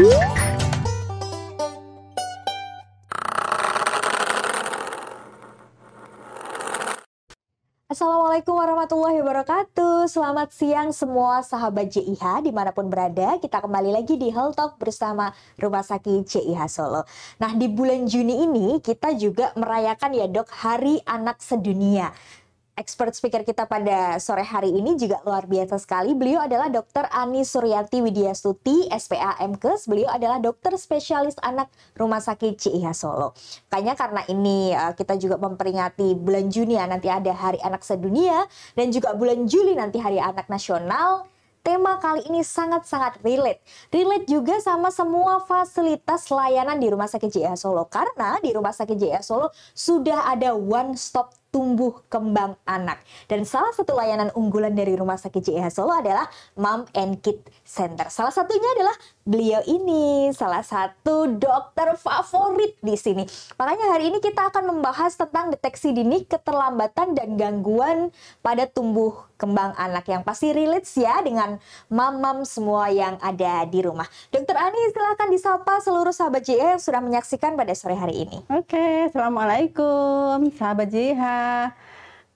Assalamualaikum warahmatullahi wabarakatuh. Selamat siang semua sahabat JIH dimanapun berada. Kita kembali lagi di Health Talk bersama Rumah Sakit JIH Solo. Nah, di bulan Juni ini kita juga merayakan ya dok, Hari Anak Sedunia. Expert speaker kita pada sore hari ini juga luar biasa sekali. Beliau adalah Dr. Ani Suryanti Widyastuti, SPA MKes. Beliau adalah dokter spesialis anak Rumah Sakit JIH Solo. Makanya karena ini kita juga memperingati bulan Juni ya, nanti ada Hari Anak Sedunia, dan juga bulan Juli nanti Hari Anak Nasional. Tema kali ini sangat-sangat relate. Relate juga sama semua fasilitas layanan di Rumah Sakit JIH Solo. Karena di Rumah Sakit JIH Solo sudah ada one stop tumbuh kembang anak. Dan salah satu layanan unggulan dari Rumah Sakit JIH Solo adalah Mom and Kid Center. Salah satunya adalah beliau ini, salah satu dokter favorit di sini. Makanya hari ini kita akan membahas tentang deteksi dini keterlambatan dan gangguan pada tumbuh kembang anak, yang pasti relate ya dengan mam-mam semua yang ada di rumah. Dokter Ani, silakan disapa seluruh sahabat JIH yang sudah menyaksikan pada sore hari ini. Oke, Assalamualaikum sahabat JIH.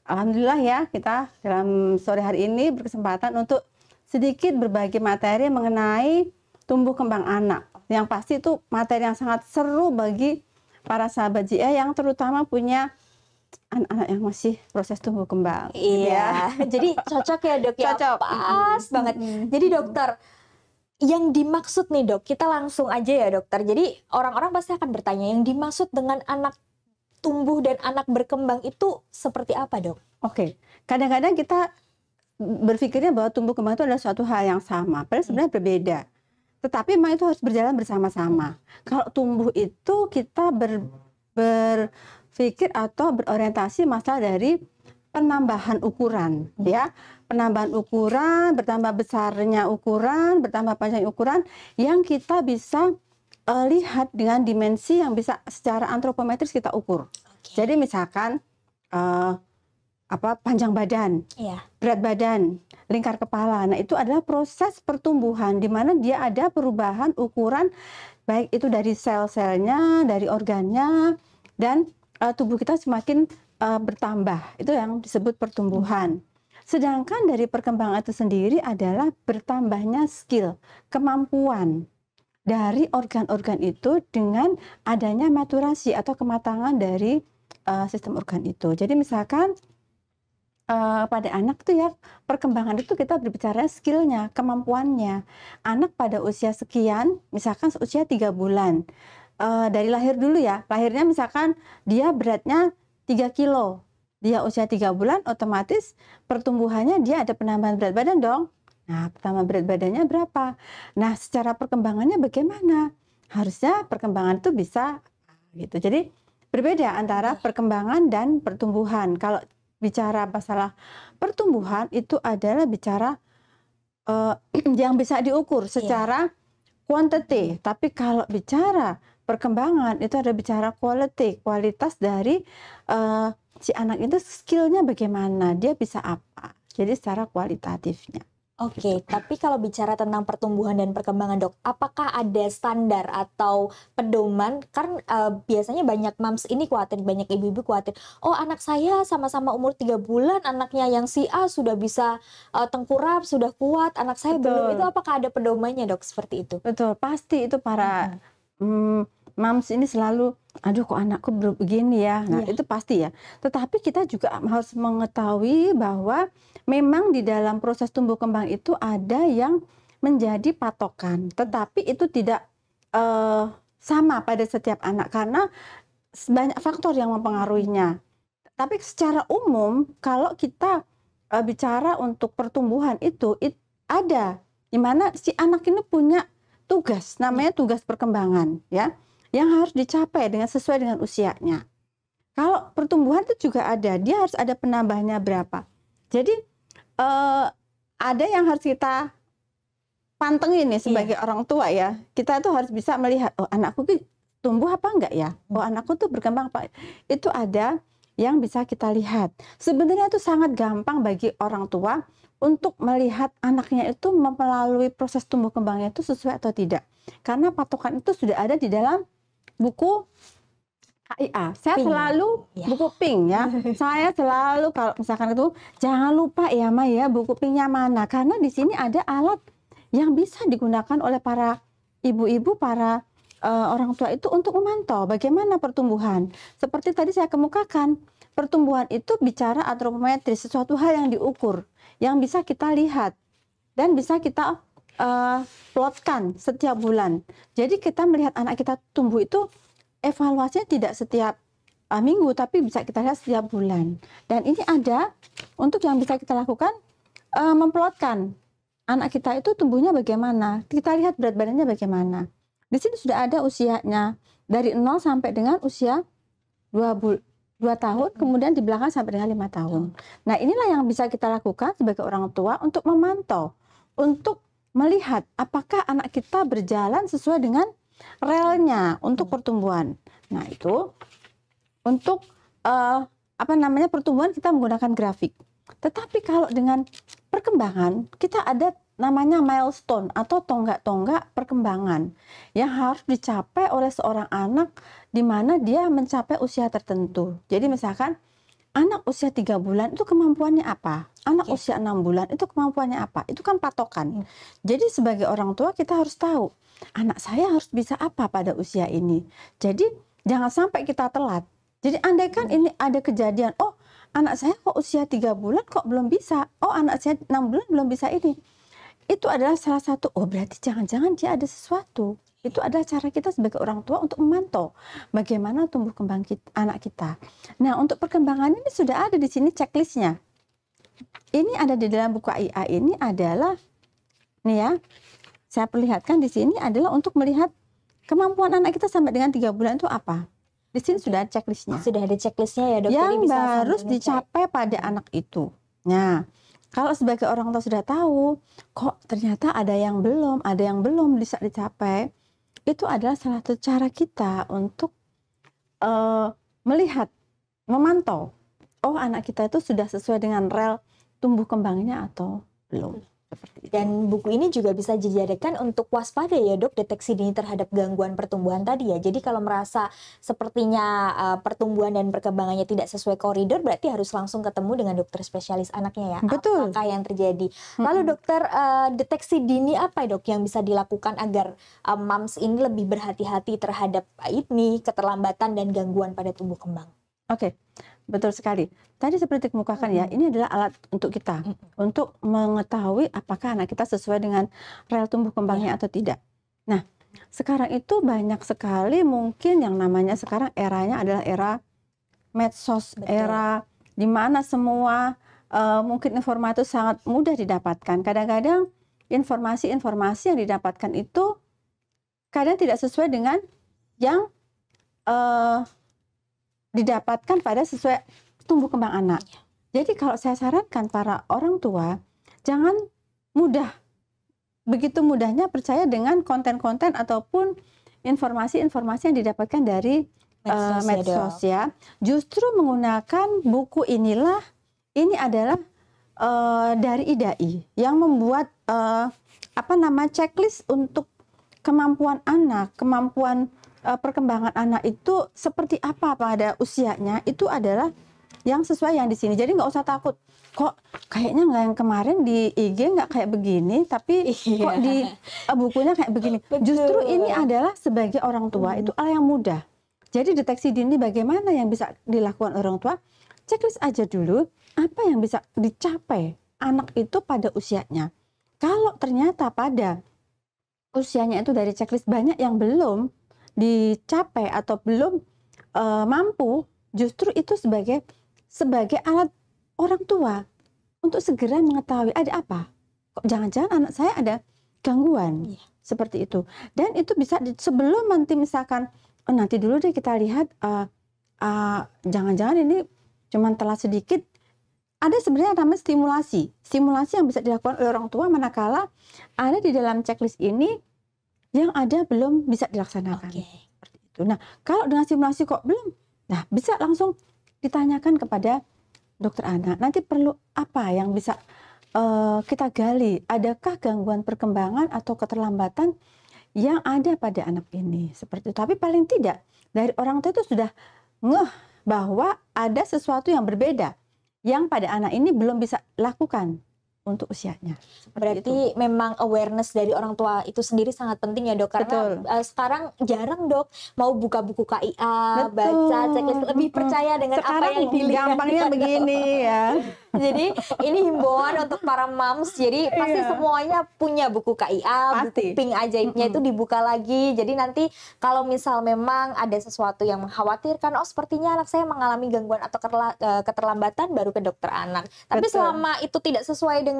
Alhamdulillah ya, kita dalam sore hari ini berkesempatan untuk sedikit berbagi materi mengenai tumbuh kembang anak. Yang pasti itu materi yang sangat seru bagi para sahabat JIH yang terutama punya anak-anak yang masih proses tumbuh kembang. Iya, jadi cocok ya dok ya, Cocok. pas banget. Jadi dokter, yang dimaksud nih dok, kita langsung aja ya dokter. Jadi orang-orang pasti akan bertanya, yang dimaksud dengan anak tumbuh dan anak berkembang itu seperti apa dok? Oke, kadang-kadang kita berpikirnya bahwa tumbuh kembang itu adalah suatu hal yang sama, padahal sebenarnya berbeda. Tetapi memang itu harus berjalan bersama-sama. Kalau tumbuh itu kita berpikir atau berorientasi masalah dari penambahan ukuran, ya, penambahan ukuran, bertambah besarnya ukuran, bertambah panjang ukuran, yang kita bisa lihat dengan dimensi yang bisa secara antropometris kita ukur. Jadi misalkan panjang badan, berat badan, lingkar kepala. Nah, itu adalah proses pertumbuhan di mana dia ada perubahan ukuran, baik itu dari sel-selnya, dari organnya, dan tubuh kita semakin bertambah. Itu yang disebut pertumbuhan. Sedangkan dari perkembangan itu sendiri adalah bertambahnya skill, kemampuan dari organ-organ itu dengan adanya maturasi atau kematangan dari sistem organ itu. Jadi misalkan pada anak tuh ya, perkembangan itu kita berbicara skillnya, kemampuannya. Anak pada usia sekian, misalkan usia 3 bulan, dari lahir dulu ya, lahirnya misalkan dia beratnya 3 kilo, dia usia 3 bulan, otomatis pertumbuhannya dia ada penambahan berat badan dong. Nah, pertama berat badannya berapa? Nah, secara perkembangannya bagaimana? Harusnya perkembangan itu bisa gitu. Jadi berbeda antara perkembangan dan pertumbuhan. Kalau bicara masalah pertumbuhan itu adalah bicara yang bisa diukur secara quantity. Tapi kalau bicara perkembangan itu ada bicara quality, kualitas dari si anak itu skillnya bagaimana, dia bisa apa. Jadi secara kualitatifnya. Oke, tapi kalau bicara tentang pertumbuhan dan perkembangan dok, apakah ada standar atau pedoman? Kan biasanya banyak moms ini khawatir, banyak ibu-ibu khawatir, oh anak saya sama-sama umur 3 bulan, anaknya yang si A sudah bisa tengkurap, sudah kuat, anak saya belum. Itu apakah ada pedomannya dok seperti itu? Betul, pasti itu para moms ini selalu, aduh kok anakku begini ya. Nah itu pasti ya. Tetapi kita juga harus mengetahui bahwa memang di dalam proses tumbuh kembang itu ada yang menjadi patokan. Tetapi itu tidak sama pada setiap anak karena banyak faktor yang mempengaruhinya. Tapi secara umum kalau kita bicara untuk pertumbuhan itu ada di mana si anak ini punya tugas, namanya tugas perkembangan ya, yang harus dicapai sesuai dengan usianya. Kalau pertumbuhan itu juga ada, dia harus ada penambahnya berapa. Jadi ada yang harus kita pantengin nih sebagai orang tua ya. Kita tuh harus bisa melihat, oh anakku tumbuh apa enggak ya? Oh anakku tuh berkembang apa? Itu ada yang bisa kita lihat. Sebenarnya itu sangat gampang bagi orang tua untuk melihat anaknya itu melalui proses tumbuh kembangnya itu sesuai atau tidak. Karena patokan itu sudah ada di dalam buku KIA. Saya Pink. selalu Ya. buku pink ya. Saya selalu kalau misalkan itu jangan lupa ya Ma ya, buku pinknya mana. Karena di sini ada alat yang bisa digunakan oleh para ibu-ibu, para orang tua itu untuk memantau bagaimana pertumbuhan. Seperti tadi saya kemukakan, pertumbuhan itu bicara antropometris, sesuatu hal yang diukur, yang bisa kita lihat dan bisa kita plotkan setiap bulan. Jadi kita melihat anak kita tumbuh itu evaluasinya tidak setiap minggu, tapi bisa kita lihat setiap bulan. Dan ini ada untuk yang bisa kita lakukan, memplotkan anak kita itu tumbuhnya bagaimana. Kita lihat berat badannya bagaimana. Di sini sudah ada usianya dari 0 sampai dengan usia 2 tahun, kemudian di belakang sampai dengan 5 tahun. Nah, inilah yang bisa kita lakukan sebagai orang tua untuk memantau, untuk melihat apakah anak kita berjalan sesuai dengan relnya untuk pertumbuhan. Nah, itu untuk pertumbuhan kita menggunakan grafik. Tetapi kalau dengan perkembangan, kita ada namanya milestone atau tonggak-tonggak perkembangan yang harus dicapai oleh seorang anak di mana dia mencapai usia tertentu. Jadi misalkan anak usia 3 bulan itu kemampuannya apa? Anak usia 6 bulan itu kemampuannya apa? Itu kan patokan. Jadi sebagai orang tua kita harus tahu anak saya harus bisa apa pada usia ini. Jadi jangan sampai kita telat. Jadi andaikan ini ada kejadian, oh anak saya kok usia 3 bulan kok belum bisa, oh anak saya 6 bulan belum bisa ini. Itu adalah salah satu, oh berarti jangan-jangan dia ada sesuatu. Itu adalah cara kita sebagai orang tua untuk memantau bagaimana tumbuh kembang anak kita. Nah, untuk perkembangan ini sudah ada di sini checklistnya. Ini ada di dalam buku KIA ini adalah, nih ya, saya perlihatkan di sini adalah untuk melihat kemampuan anak kita sampai dengan 3 bulan itu apa. Di sini sudah ada checklistnya. Sudah ada checklistnya ya dok. Yang Jadi bisa harus sambil dicapai pada anak itu. Nah, kalau sebagai orang tua sudah tahu, kok ternyata ada yang belum bisa dicapai, itu adalah salah satu cara kita untuk melihat, memantau, oh anak kita itu sudah sesuai dengan rel tumbuh kembangnya atau belum. Seperti itu. Dan buku ini juga bisa dijadikan untuk waspada ya dok, deteksi dini terhadap gangguan pertumbuhan tadi ya. Jadi kalau merasa sepertinya pertumbuhan dan perkembangannya tidak sesuai koridor, berarti harus langsung ketemu dengan dokter spesialis anaknya ya. Betul. Apakah yang terjadi? Lalu dokter, deteksi dini apa dok yang bisa dilakukan agar moms ini lebih berhati-hati terhadap ini keterlambatan dan gangguan pada tumbuh kembang? Oke, betul sekali. Tadi seperti dikemukakan ya, ini adalah alat untuk kita untuk mengetahui apakah anak kita sesuai dengan rel tumbuh kembangnya atau tidak. Nah, sekarang itu banyak sekali mungkin yang namanya sekarang eranya adalah era medsos, era di mana semua mungkin informasi itu sangat mudah didapatkan. Kadang-kadang informasi-informasi yang didapatkan itu kadang tidak sesuai dengan yang didapatkan pada sesuai tumbuh kembang anak. Jadi kalau saya sarankan para orang tua, jangan begitu mudahnya percaya dengan konten-konten ataupun informasi-informasi yang didapatkan dari medsos ya. Justru menggunakan buku inilah, ini adalah dari IDAI yang membuat checklist untuk kemampuan anak, kemampuan perkembangan anak itu seperti apa pada usianya, itu adalah yang sesuai yang di sini. Jadi nggak usah takut, kok kayaknya nggak yang kemarin di IG nggak kayak begini, tapi kok di bukunya kayak begini. Justru ini adalah sebagai orang tua itu hal yang mudah. Jadi deteksi dini bagaimana yang bisa dilakukan orang tua, checklist aja dulu apa yang bisa dicapai anak itu pada usianya. Kalau ternyata pada usianya itu dari checklist banyak yang belum dicapai atau belum mampu, justru itu sebagai alat orang tua untuk segera mengetahui ada apa, kok jangan-jangan anak saya ada gangguan seperti itu. Dan itu bisa sebelum nanti misalkan nanti dulu deh kita lihat jangan-jangan ini cuma telat sedikit, ada sebenarnya namanya stimulasi yang bisa dilakukan oleh orang tua manakala ada di dalam checklist ini yang ada belum bisa dilaksanakan. Seperti itu. Nah, kalau dengan simulasi kok belum, nah bisa langsung ditanyakan kepada dokter anak. Nanti perlu apa yang bisa kita gali? Adakah gangguan perkembangan atau keterlambatan yang ada pada anak ini? Seperti itu. Tapi paling tidak dari orang tua itu sudah ngeh bahwa ada sesuatu yang berbeda yang pada anak ini belum bisa lakukan untuk usianya. Berarti memang awareness dari orang tua itu sendiri sangat penting ya dok, karena sekarang jarang dok mau buka buku KIA, baca checklist, lebih percaya dengan sekarang apa yang dilihat. Gampangnya begini ya. Jadi ini himbauan untuk para moms, jadi pasti semuanya punya buku KIA, buku pink ajaibnya itu dibuka lagi. Jadi nanti kalau misal memang ada sesuatu yang mengkhawatirkan, oh sepertinya anak saya mengalami gangguan atau keterlambatan, baru ke dokter anak. Tapi selama itu tidak sesuai dengan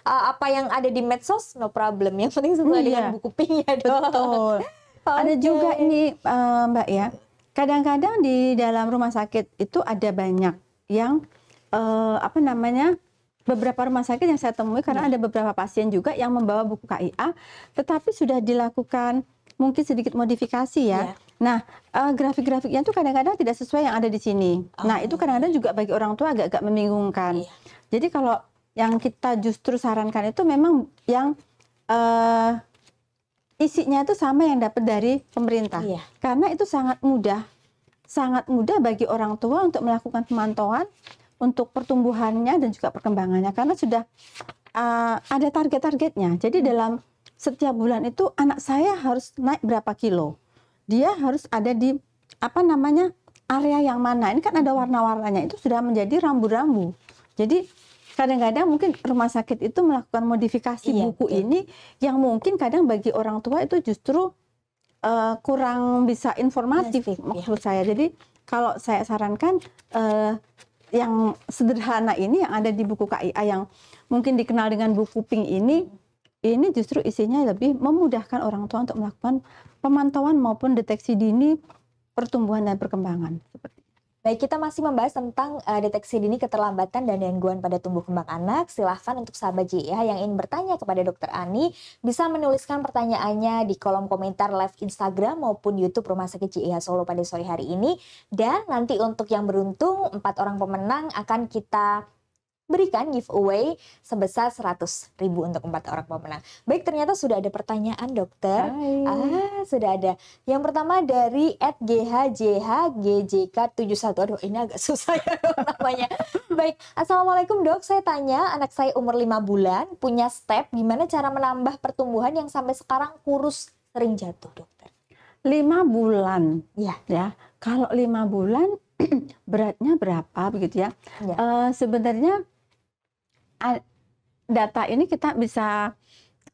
apa yang ada di medsos, no problem. Yang penting sesuai dengan buku pink ya dok. Betul. Ada juga ini Mbak ya, kadang-kadang di dalam rumah sakit itu ada banyak yang beberapa rumah sakit yang saya temui, karena ada beberapa pasien juga yang membawa buku KIA, tetapi sudah dilakukan mungkin sedikit modifikasi ya. Nah, grafik-grafiknya itu kadang-kadang tidak sesuai yang ada di sini. Nah, itu kadang-kadang juga bagi orang tua agak-agak membingungkan. Jadi kalau yang kita justru sarankan itu memang yang isinya itu sama yang dapat dari pemerintah. Karena itu sangat mudah bagi orang tua untuk melakukan pemantauan untuk pertumbuhannya dan juga perkembangannya, karena sudah ada target-targetnya. Jadi dalam setiap bulan itu anak saya harus naik berapa kilo, dia harus ada di area yang mana. Ini kan ada warna-warnanya, itu sudah menjadi rambu-rambu. Jadi kadang-kadang mungkin rumah sakit itu melakukan modifikasi buku ini yang mungkin kadang bagi orang tua itu justru kurang bisa informatif maksud saya. Jadi kalau saya sarankan yang sederhana ini yang ada di buku KIA yang mungkin dikenal dengan buku pink ini justru isinya lebih memudahkan orang tua untuk melakukan pemantauan maupun deteksi dini pertumbuhan dan perkembangan. Baik, kita masih membahas tentang deteksi dini keterlambatan dan gangguan pada tumbuh kembang anak. Silahkan untuk sahabat JIH yang ingin bertanya kepada Dokter Ani, bisa menuliskan pertanyaannya di kolom komentar live Instagram maupun YouTube Rumah Sakit JIH Solo pada sore hari ini. Dan nanti untuk yang beruntung, 4 orang pemenang akan kita berikan giveaway sebesar 100.000 untuk 4 orang pemenang. Baik, ternyata sudah ada pertanyaan dokter. Sudah ada. Yang pertama dari @ghjhgjk71. Aduh, ini agak susah ya namanya. Baik, Assalamualaikum dok. Saya tanya, anak saya umur 5 bulan, punya step, gimana cara menambah pertumbuhan yang sampai sekarang kurus, sering jatuh dokter? 5 bulan. Ya. Kalau 5 bulan beratnya berapa begitu ya? Sebenarnya data ini kita bisa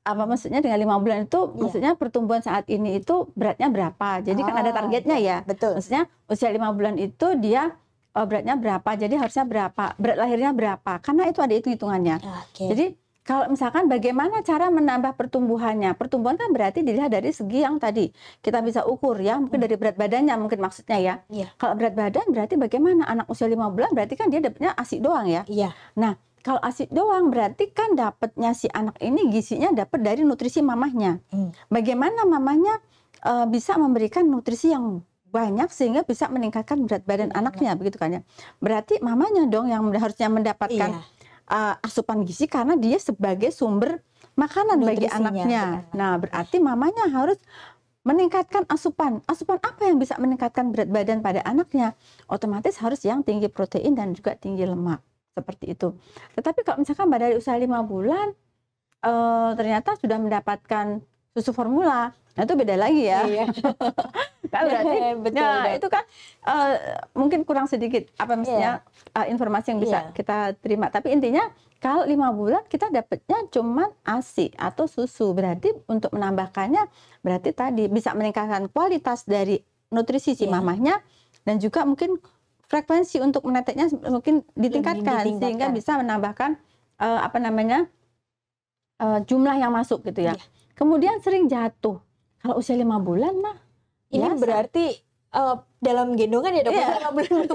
maksudnya dengan 5 bulan itu maksudnya pertumbuhan saat ini itu beratnya berapa. Jadi kan ada targetnya ya. Betul. Maksudnya usia 5 bulan itu dia beratnya berapa. Jadi harusnya berapa, berat lahirnya berapa. Karena itu ada hitung-hitungannya. Jadi kalau misalkan bagaimana cara menambah pertumbuhannya. Pertumbuhan kan berarti dilihat dari segi yang tadi kita bisa ukur ya, mungkin dari berat badannya mungkin maksudnya ya. Kalau berat badan berarti bagaimana anak usia 5 bulan berarti kan dia dapatnya ASI doang ya. Nah, kalau ASI doang berarti kan dapatnya si anak ini gizinya dapat dari nutrisi mamahnya. Bagaimana mamahnya bisa memberikan nutrisi yang banyak sehingga bisa meningkatkan berat badan anaknya begitu kan ya. Berarti mamanya dong yang harusnya mendapatkan asupan gizi karena dia sebagai sumber makanan bagi anaknya. Nah, berarti mamanya harus meningkatkan asupan. Asupan apa yang bisa meningkatkan berat badan pada anaknya? Otomatis harus yang tinggi protein dan juga tinggi lemak. Seperti itu. Tetapi kalau misalkan dari usia 5 bulan ternyata sudah mendapatkan susu formula, nah itu beda lagi ya. Kan berarti itu kan mungkin kurang sedikit informasi yang bisa kita terima. Tapi intinya kalau 5 bulan kita dapatnya cuma ASI atau susu. Berarti untuk menambahkannya berarti tadi bisa meningkatkan kualitas dari nutrisi si mamahnya dan juga mungkin frekuensi untuk meneteknya mungkin ditingkatkan sehingga bisa menambahkan jumlah yang masuk gitu ya. Kemudian sering jatuh. Kalau usia 5 bulan mah ini berarti dalam gendongan ya dok, belum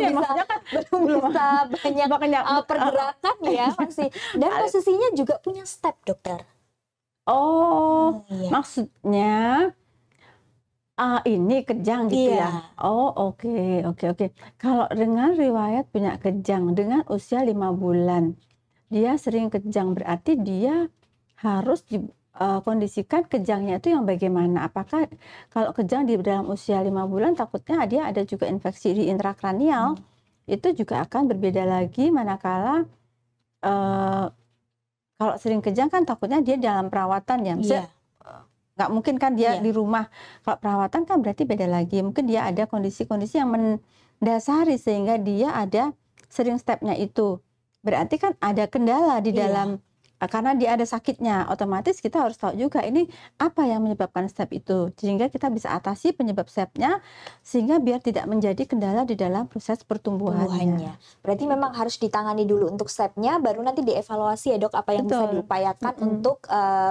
bisa banyak pergerakan ya masih. Dan posisinya juga punya step dokter. Maksudnya Ini kejang gitu ya? Iya. Oh, oke oke oke. Kalau dengan riwayat punya kejang dengan usia 5 bulan, dia sering kejang berarti dia harus kondisikan kejangnya itu yang bagaimana? Apakah kalau kejang di dalam usia 5 bulan takutnya dia ada juga infeksi di intrakranial, itu juga akan berbeda lagi manakala, eee, kalau sering kejang kan takutnya dia dalam perawatan ya, Iya. maksudnya nggak mungkin kan dia Iya. di rumah. Kalau perawatan kan berarti beda lagi. Mungkin dia ada kondisi-kondisi yang mendasari sehingga dia ada sering stepnya itu. Berarti kan ada kendala di Iya. dalam karena dia ada sakitnya, otomatis kita harus tahu juga ini apa yang menyebabkan step itu. Sehingga kita bisa atasi penyebab stepnya sehingga biar tidak menjadi kendala di dalam proses pertumbuhannya. Tumbuhannya. Berarti memang harus ditangani dulu untuk stepnya, baru nanti dievaluasi ya dok, apa yang bisa Betul. diupayakan untuk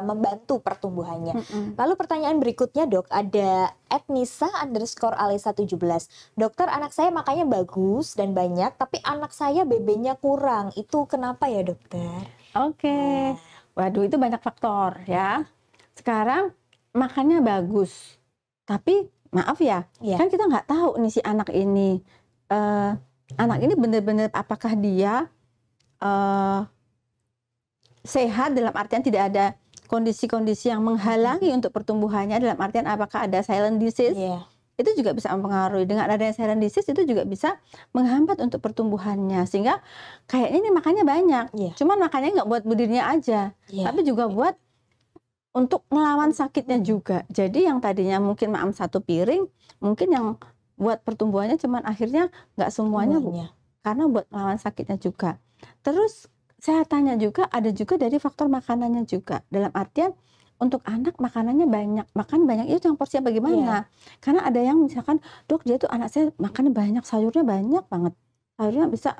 membantu pertumbuhannya. Mm-mm. Lalu pertanyaan berikutnya dok, ada @nisa_alisa17. Dokter, anak saya makannya bagus dan banyak, tapi anak saya BB-nya kurang. Itu kenapa ya dokter? Oke. Waduh itu banyak faktor ya. Sekarang makannya bagus, tapi maaf ya, Iya. kan kita nggak tahu nih si anak ini benar-benar apakah dia sehat dalam artian tidak ada kondisi-kondisi yang menghalangi untuk pertumbuhannya, dalam artian apakah ada silent disease, Iya. itu juga bisa mempengaruhi. Dengan adanya silent disease itu juga bisa menghambat untuk pertumbuhannya, sehingga kayaknya ini makannya banyak, Iya. cuman makannya nggak buat berdirinya aja, Iya. tapi juga buat untuk melawan sakitnya juga. Jadi yang tadinya mungkin maam 1 piring, mungkin yang buat pertumbuhannya cuman akhirnya nggak semuanya karena buat melawan sakitnya juga. Terus saya tanya juga, ada juga dari faktor makanannya juga. Dalam artian untuk anak makanannya banyak, makan banyak itu yang porsinya bagaimana? Karena ada yang misalkan, "Dok, dia tuh anak saya makannya banyak, sayurnya banyak banget." Sayurnya bisa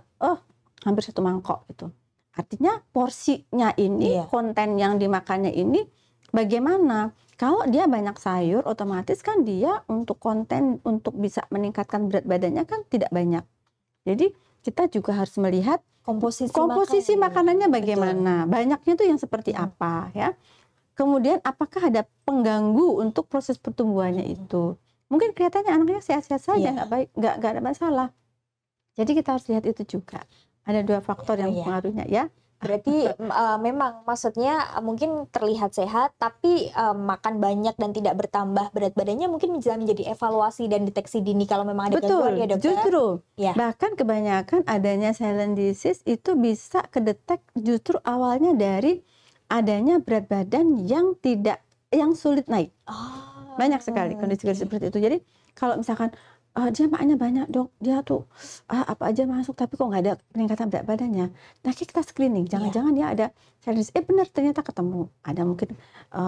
hampir 1 mangkok gitu. Artinya porsinya ini, konten yang dimakannya ini bagaimana? Kalau dia banyak sayur, otomatis kan dia untuk konten untuk bisa meningkatkan berat badannya kan tidak banyak. Jadi kita juga harus melihat komposisi makanannya bagaimana, banyaknya itu yang seperti apa ya. Kemudian apakah ada pengganggu untuk proses pertumbuhannya itu. Mungkin kelihatannya anaknya sehat-sehat saja, nggak ada masalah. Jadi kita harus lihat itu juga. Ada 2 faktor yang mempengaruhinya ya. Berarti memang maksudnya mungkin terlihat sehat, tapi makan banyak dan tidak bertambah berat badannya mungkin bisa menjadi evaluasi dan deteksi dini kalau memang ada gangguan ya dokter? Justru bahkan kebanyakan adanya silent disease itu bisa kedetek justru awalnya dari adanya berat badan yang sulit naik. Banyak sekali kondisi-kondisi seperti itu. Jadi kalau misalkan dia makannya banyak dok, dia tuh apa aja masuk tapi kok nggak ada peningkatan berat badannya. Nah kita screening, jangan-jangan dia ada silent disease. Benar ternyata ketemu. Ada mungkin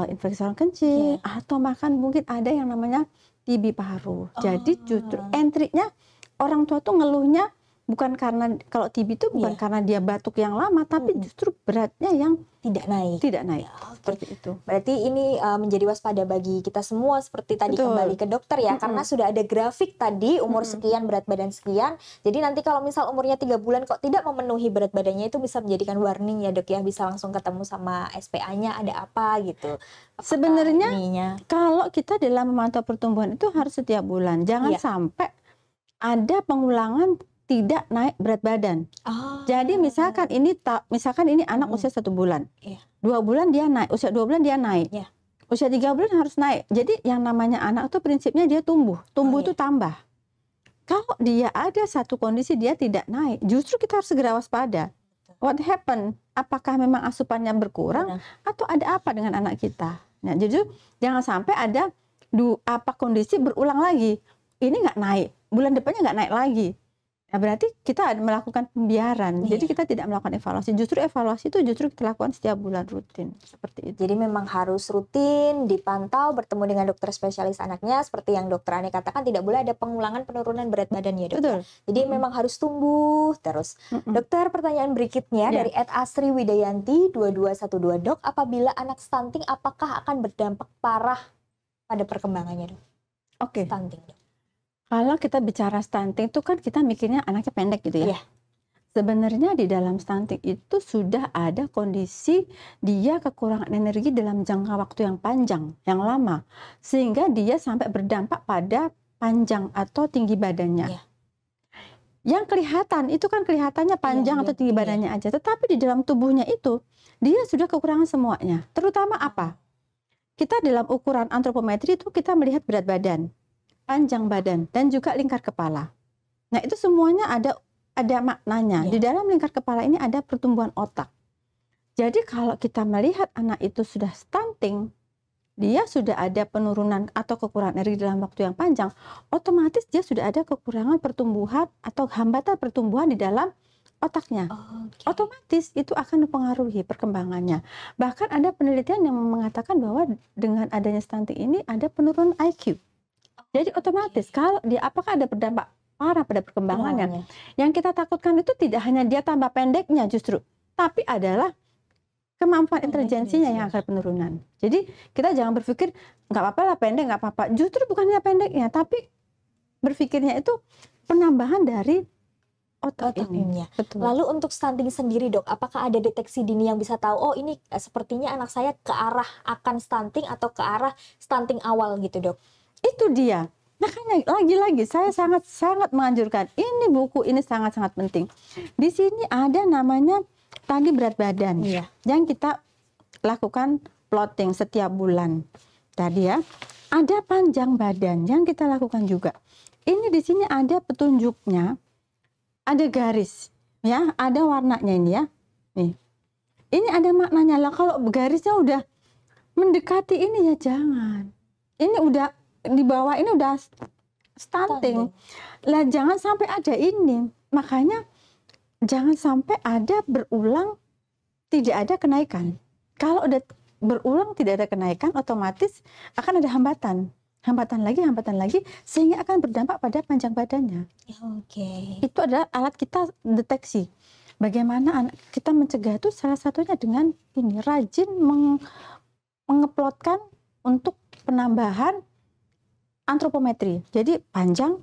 infeksi saluran kencing atau makan mungkin ada yang namanya TB paru. Jadi justru entry-nya orang tua tuh ngeluhnya bukan karena kalau TB itu bukan karena dia batuk yang lama, tapi justru beratnya yang tidak naik. Seperti itu. Berarti ini menjadi waspada bagi kita semua seperti tadi kembali ke dokter ya, karena sudah ada grafik tadi umur sekian berat badan sekian. Jadi nanti kalau misal umurnya 3 bulan kok tidak memenuhi berat badannya, itu bisa menjadikan warning ya dok ya, bisa langsung ketemu sama SPA-nya ada apa gitu. Sebenarnya kalau kita dalam memantau pertumbuhan itu harus setiap bulan, jangan sampai ada pengulangan tidak naik berat badan. Jadi misalkan ini anak usia 1 bulan, 2 bulan dia naik, usia 2 bulan dia naik, usia 3 bulan harus naik. Jadi yang namanya anak itu prinsipnya dia tumbuh itu tambah. Kalau dia ada satu kondisi dia tidak naik, justru kita harus segera waspada. What happened? Apakah memang asupannya berkurang atau ada apa dengan anak kita? Nah, jadi jangan sampai ada kondisi berulang lagi. Ini nggak naik, bulan depannya nggak naik lagi. Nah, berarti kita melakukan pembiaran. Jadi kita tidak melakukan evaluasi. Justru evaluasi itu kita lakukan setiap bulan rutin. Seperti itu. Jadi memang harus rutin dipantau, bertemu dengan dokter spesialis anaknya. Seperti yang dokter Ani katakan, tidak boleh ada pengulangan penurunan berat badan ya dok. Betul. Jadi memang harus tumbuh terus. Dokter, pertanyaan berikutnya dari @asriwidayanti 2212 dok, apabila anak stunting apakah akan berdampak parah pada perkembangannya dok? Oke. Stunting dok. Kalau kita bicara stunting itu kan kita mikirnya anaknya pendek gitu ya. Sebenarnya di dalam stunting itu sudah ada kondisi dia kekurangan energi dalam jangka waktu yang panjang, yang lama, sehingga dia sampai berdampak pada panjang atau tinggi badannya. Iya. Yang kelihatan itu kan kelihatannya panjang atau tinggi iya. badannya aja, tetapi di dalam tubuhnya itu dia sudah kekurangan semuanya. Terutama apa? Kita dalam ukuran antropometri itu kita melihat berat badan, panjang badan, dan juga lingkar kepala. Nah, itu semuanya ada maknanya. Iya. Di dalam lingkar kepala ini ada pertumbuhan otak. Jadi kalau kita melihat anak itu sudah stunting, dia sudah ada penurunan atau kekurangan energi dalam waktu yang panjang, otomatis dia sudah ada kekurangan pertumbuhan atau hambatan pertumbuhan di dalam otaknya. Otomatis itu akan mempengaruhi perkembangannya. Bahkan ada penelitian yang mengatakan bahwa dengan adanya stunting ini ada penurunan IQ. Jadi otomatis kalau dia apakah ada berdampak parah pada perkembangannya. Yang kita takutkan itu tidak hanya dia tambah pendeknya justru, tapi adalah kemampuan intelijensinya yang akan penurunan. Jadi kita jangan berpikir nggak apa-apa lah pendek, nggak apa-apa. Justru bukannya pendeknya, tapi berpikirnya itu penambahan dari otak ini. Betul. Lalu untuk stunting sendiri dok, apakah ada deteksi dini yang bisa tahu, oh ini sepertinya anak saya ke arah akan stunting atau ke arah stunting awal gitu dok? Itu dia. Makanya lagi-lagi saya sangat menganjurkan ini buku ini sangat-sangat penting. Di sini ada namanya tadi berat badan yang kita lakukan plotting setiap bulan. Tadi ya, ada panjang badan yang kita lakukan juga. Ini di sini ada petunjuknya, ada garis ya, ada warnanya ini ya. Nih. Ini ada maknanya lah, kalau garisnya udah mendekati ini ya jangan. Ini udah di bawah ini udah stunting. Lah jangan sampai ada ini. Makanya jangan sampai ada berulang tidak ada kenaikan. Kalau udah berulang tidak ada kenaikan, otomatis akan ada hambatan. Hambatan lagi, sehingga akan berdampak pada panjang badannya. Itu adalah alat kita deteksi. Bagaimana kita mencegah itu salah satunya dengan ini, rajin mengeplotkan untuk penambahan antropometri. Jadi panjang,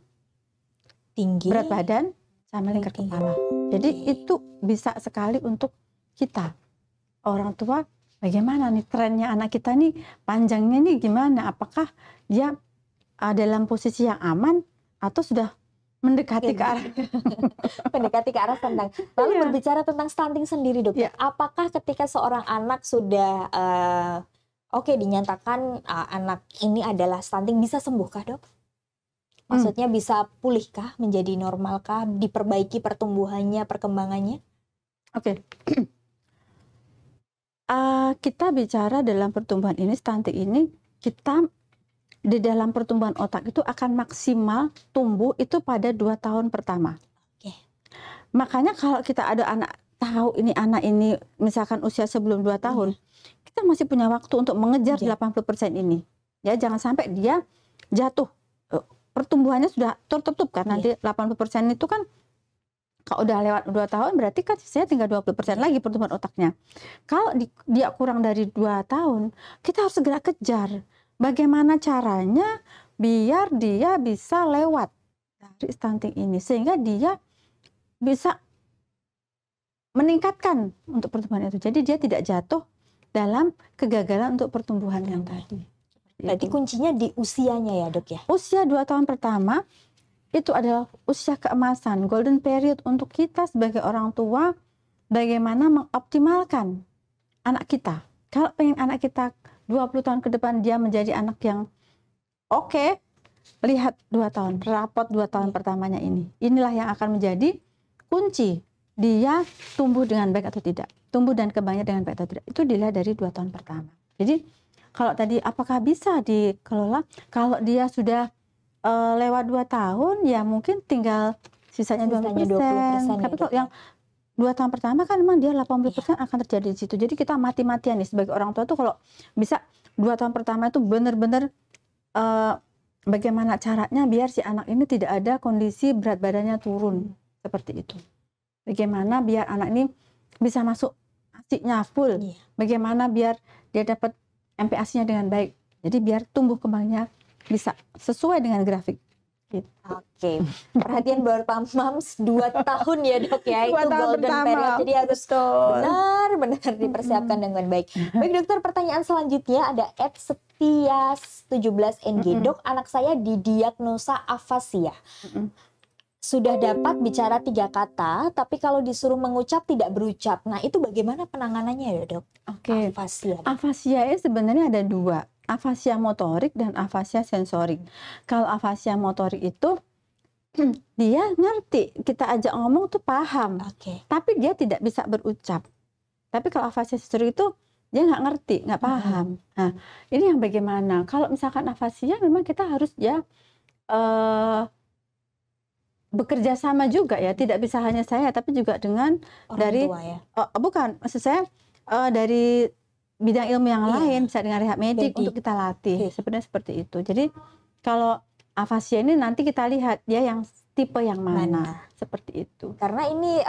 tinggi, berat badan, sama lingkar kepala. Jadi itu bisa sekali untuk kita orang tua. Bagaimana nih trennya anak kita nih, panjangnya nih gimana? Apakah dia dalam posisi yang aman atau sudah mendekati ke arah mendekati ke arah stunting. Lalu berbicara tentang stunting sendiri dok, apakah ketika seorang anak sudah dinyatakan anak ini adalah stunting bisa sembuhkah dok? Maksudnya bisa pulihkah, menjadi normalkah, diperbaiki pertumbuhannya, perkembangannya? Kita bicara dalam pertumbuhan ini, stunting ini, kita di dalam pertumbuhan otak itu akan maksimal tumbuh itu pada 2 tahun pertama. Makanya kalau kita ada anak tahu ini anak ini misalkan usia sebelum 2 tahun, kita masih punya waktu untuk mengejar 80% ini. Ya, jangan sampai dia jatuh. Pertumbuhannya sudah tertutup kan nanti 80% itu kan kalau udah lewat 2 tahun berarti kan sisanya tinggal 20% lagi pertumbuhan otaknya. Kalau dia kurang dari 2 tahun, kita harus segera kejar. Bagaimana caranya biar dia bisa lewat dari stunting ini sehingga dia bisa meningkatkan untuk pertumbuhan itu. Jadi dia tidak jatuh dalam kegagalan untuk pertumbuhan yang tadi. Berarti kuncinya di usianya ya dok ya? Usia 2 tahun pertama itu adalah usia keemasan, golden period untuk kita sebagai orang tua, bagaimana mengoptimalkan anak kita. Kalau pengen anak kita 20 tahun ke depan dia menjadi anak yang oke, lihat 2 tahun, rapot 2 tahun pertamanya ini. Inilah yang akan menjadi kunci dia tumbuh dengan baik atau tidak. Tumbuh dan kembangnya dengan baik atau tidak. Itu dilihat dari 2 tahun pertama. Jadi kalau tadi apakah bisa dikelola? Kalau dia sudah lewat 2 tahun ya mungkin tinggal sisanya 20%. Tapi kalau yang 2 tahun pertama kan memang dia 80% akan terjadi di situ. Jadi kita mati-matian nih sebagai orang tua tuh kalau bisa 2 tahun pertama itu benar-benar bagaimana caranya biar si anak ini tidak ada kondisi berat badannya turun seperti itu. Bagaimana biar anak ini bisa masuk ASI-nya full. Bagaimana biar dia dapat MPASI-nya dengan baik. Jadi biar tumbuh kembangnya bisa sesuai dengan grafik Gitu. Oke, perhatian Bapak Mams 2 tahun ya dok ya, 2 itu tahun golden pertama. period, jadi harus Betul. benar-benar dipersiapkan dengan baik. Baik dokter, pertanyaan selanjutnya ada @setias17ng. Dok, anak saya didiagnosa afasia. Sudah dapat bicara 3 kata, tapi kalau disuruh mengucap tidak berucap. Nah, itu bagaimana penanganannya ya dok? Oke. Afasia. Afasia itu sebenarnya ada 2, afasia motorik dan afasia sensorik. Kalau afasia motorik itu dia ngerti, kita ajak ngomong tuh paham, Oke. tapi dia tidak bisa berucap. Tapi kalau afasia sensorik itu dia nggak ngerti, nggak paham. Nah, ini yang bagaimana? Kalau misalkan afasia memang kita harus ya bekerja sama juga ya, tidak bisa hanya saya tapi juga dengan Orang dari tua ya. bukan, maksud saya dari bidang ilmu yang Iya. lain, bisa dengan rehab medik untuk kita latih. Sebenarnya seperti itu. Jadi kalau afasia ini nanti kita lihat ya yang tipe yang mana. Seperti itu. Karena ini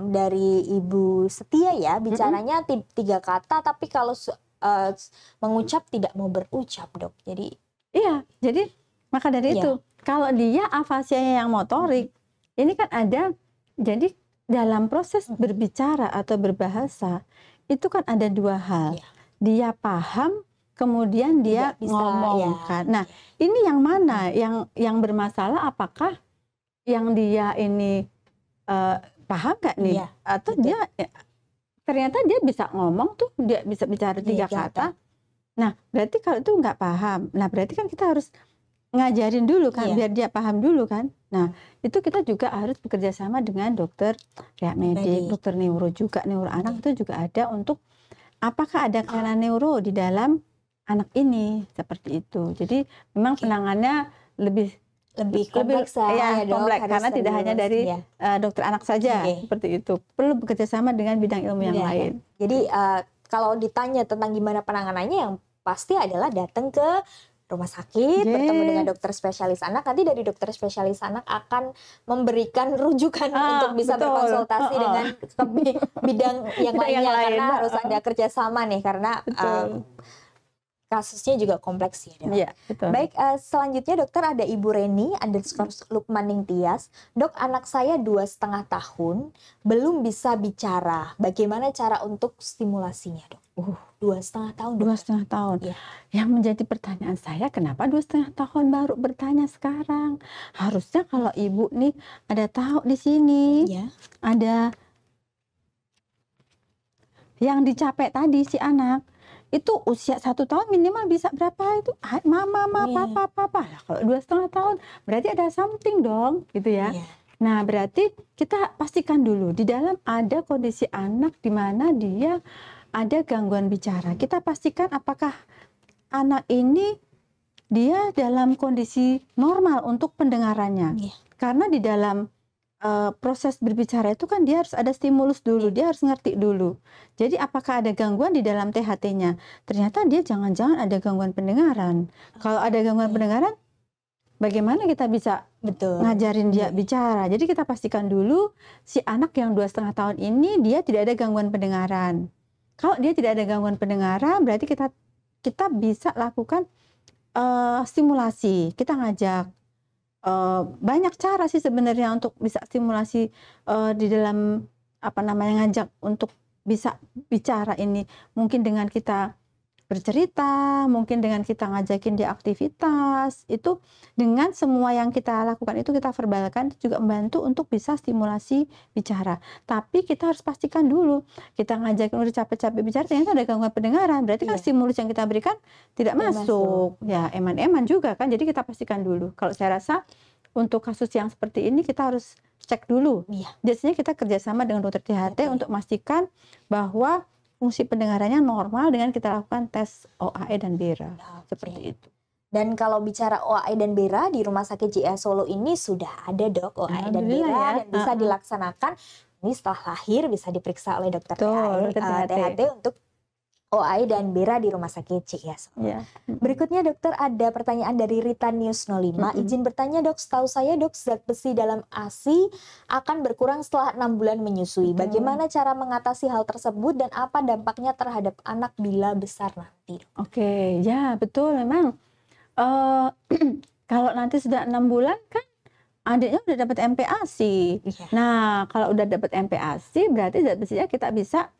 dari Ibu Setia ya, bicaranya 3 kata, tapi kalau mengucap tidak mau berucap dok. Jadi iya, jadi maka dari itu kalau dia afasianya yang motorik, ini kan ada, jadi dalam proses berbicara atau berbahasa itu kan ada 2 hal. Dia paham, kemudian dia ngomongkan. Nah, ini yang mana yang bermasalah? Apakah yang dia ini paham nggak nih? Atau dia ternyata dia bisa ngomong tuh, dia bisa bicara 3 kata. Nah, berarti kalau itu nggak paham, nah berarti kan kita harus ngajarin dulu kan, biar dia paham dulu kan. Nah, itu kita juga harus bekerja sama dengan dokter rehab medik, dokter neuro juga, neuro anak itu juga ada untuk apakah ada kelainan neuro di dalam anak ini, seperti itu. Jadi memang penanganannya lebih kompleks ya, dok, kompleks karena tidak hanya dari dokter anak saja, seperti itu. Perlu bekerja sama dengan bidang ilmu yang lain. Jadi kalau ditanya tentang gimana penanganannya, yang pasti adalah datang ke rumah sakit, bertemu dengan dokter spesialis anak. Nanti dari dokter spesialis anak akan memberikan rujukan untuk bisa berkonsultasi dengan bidang yang lainnya, karena harus ada kerjasama nih, karena kasusnya juga kompleks ya dok. Iya, betul. Baik, selanjutnya dokter ada Ibu Reni _Lukmaning Tias. Dok, anak saya 2,5 tahun belum bisa bicara. Bagaimana cara untuk stimulasinya dok? 2,5 tahun. 2,5 tahun. Yang menjadi pertanyaan saya, kenapa 2,5 tahun baru bertanya sekarang? Harusnya kalau ibu nih ada tahu di sini, ada yang dicapai tadi si anak. Itu usia 1 tahun minimal bisa berapa itu? Mama, papa. Nah, kalau 2,5 tahun berarti ada something dong, gitu ya. Nah, berarti kita pastikan dulu di dalam ada kondisi anak di mana dia ada gangguan bicara. Kita pastikan apakah anak ini dia dalam kondisi normal untuk pendengarannya. Karena di dalam proses berbicara itu kan dia harus ada stimulus dulu, dia harus ngerti dulu. Jadi apakah ada gangguan di dalam THT-nya? Ternyata dia jangan-jangan ada gangguan pendengaran. Kalau ada gangguan pendengaran, bagaimana kita bisa ngajarin dia bicara? Jadi kita pastikan dulu si anak yang 2,5 tahun ini dia tidak ada gangguan pendengaran. Kalau dia tidak ada gangguan pendengaran, berarti kita bisa lakukan stimulasi. Kita ngajak. Banyak cara sih sebenarnya untuk bisa stimulasi di dalam ngajak untuk bisa bicara ini. Mungkin dengan kita bercerita, mungkin dengan kita ngajakin dia aktivitas, itu dengan semua yang kita lakukan itu kita verbalkan juga membantu untuk bisa stimulasi bicara. Tapi kita harus pastikan dulu, kita ngajakin udah capek-capek bicara ternyata ada gangguan pendengaran, berarti kan stimulus yang kita berikan tidak masuk. Ya eman-eman juga kan, jadi kita pastikan dulu. Kalau saya rasa untuk kasus yang seperti ini kita harus cek dulu. Biasanya kita kerjasama dengan dokter THT untuk memastikan bahwa fungsi pendengarannya normal dengan kita lakukan tes OAE dan BERA. Seperti itu. Dan kalau bicara OAE dan BERA di Rumah Sakit JIH Solo ini sudah ada dok OAE dan BERA dan bisa dilaksanakan. Ini setelah lahir bisa diperiksa oleh dokter THT untuk OAE dan BERA di Rumah Sakit JIH Solo. Berikutnya dokter ada pertanyaan dari Rita News 05. Izin bertanya dok, setahu saya dok zat besi dalam ASI akan berkurang setelah 6 bulan menyusui. Bagaimana cara mengatasi hal tersebut dan apa dampaknya terhadap anak bila besar nanti dok? Oke, ya betul memang. Kalau nanti sudah 6 bulan kan adiknya udah dapat MPASI. Iya. Nah, kalau udah dapat MPASI berarti zat besinya kita bisa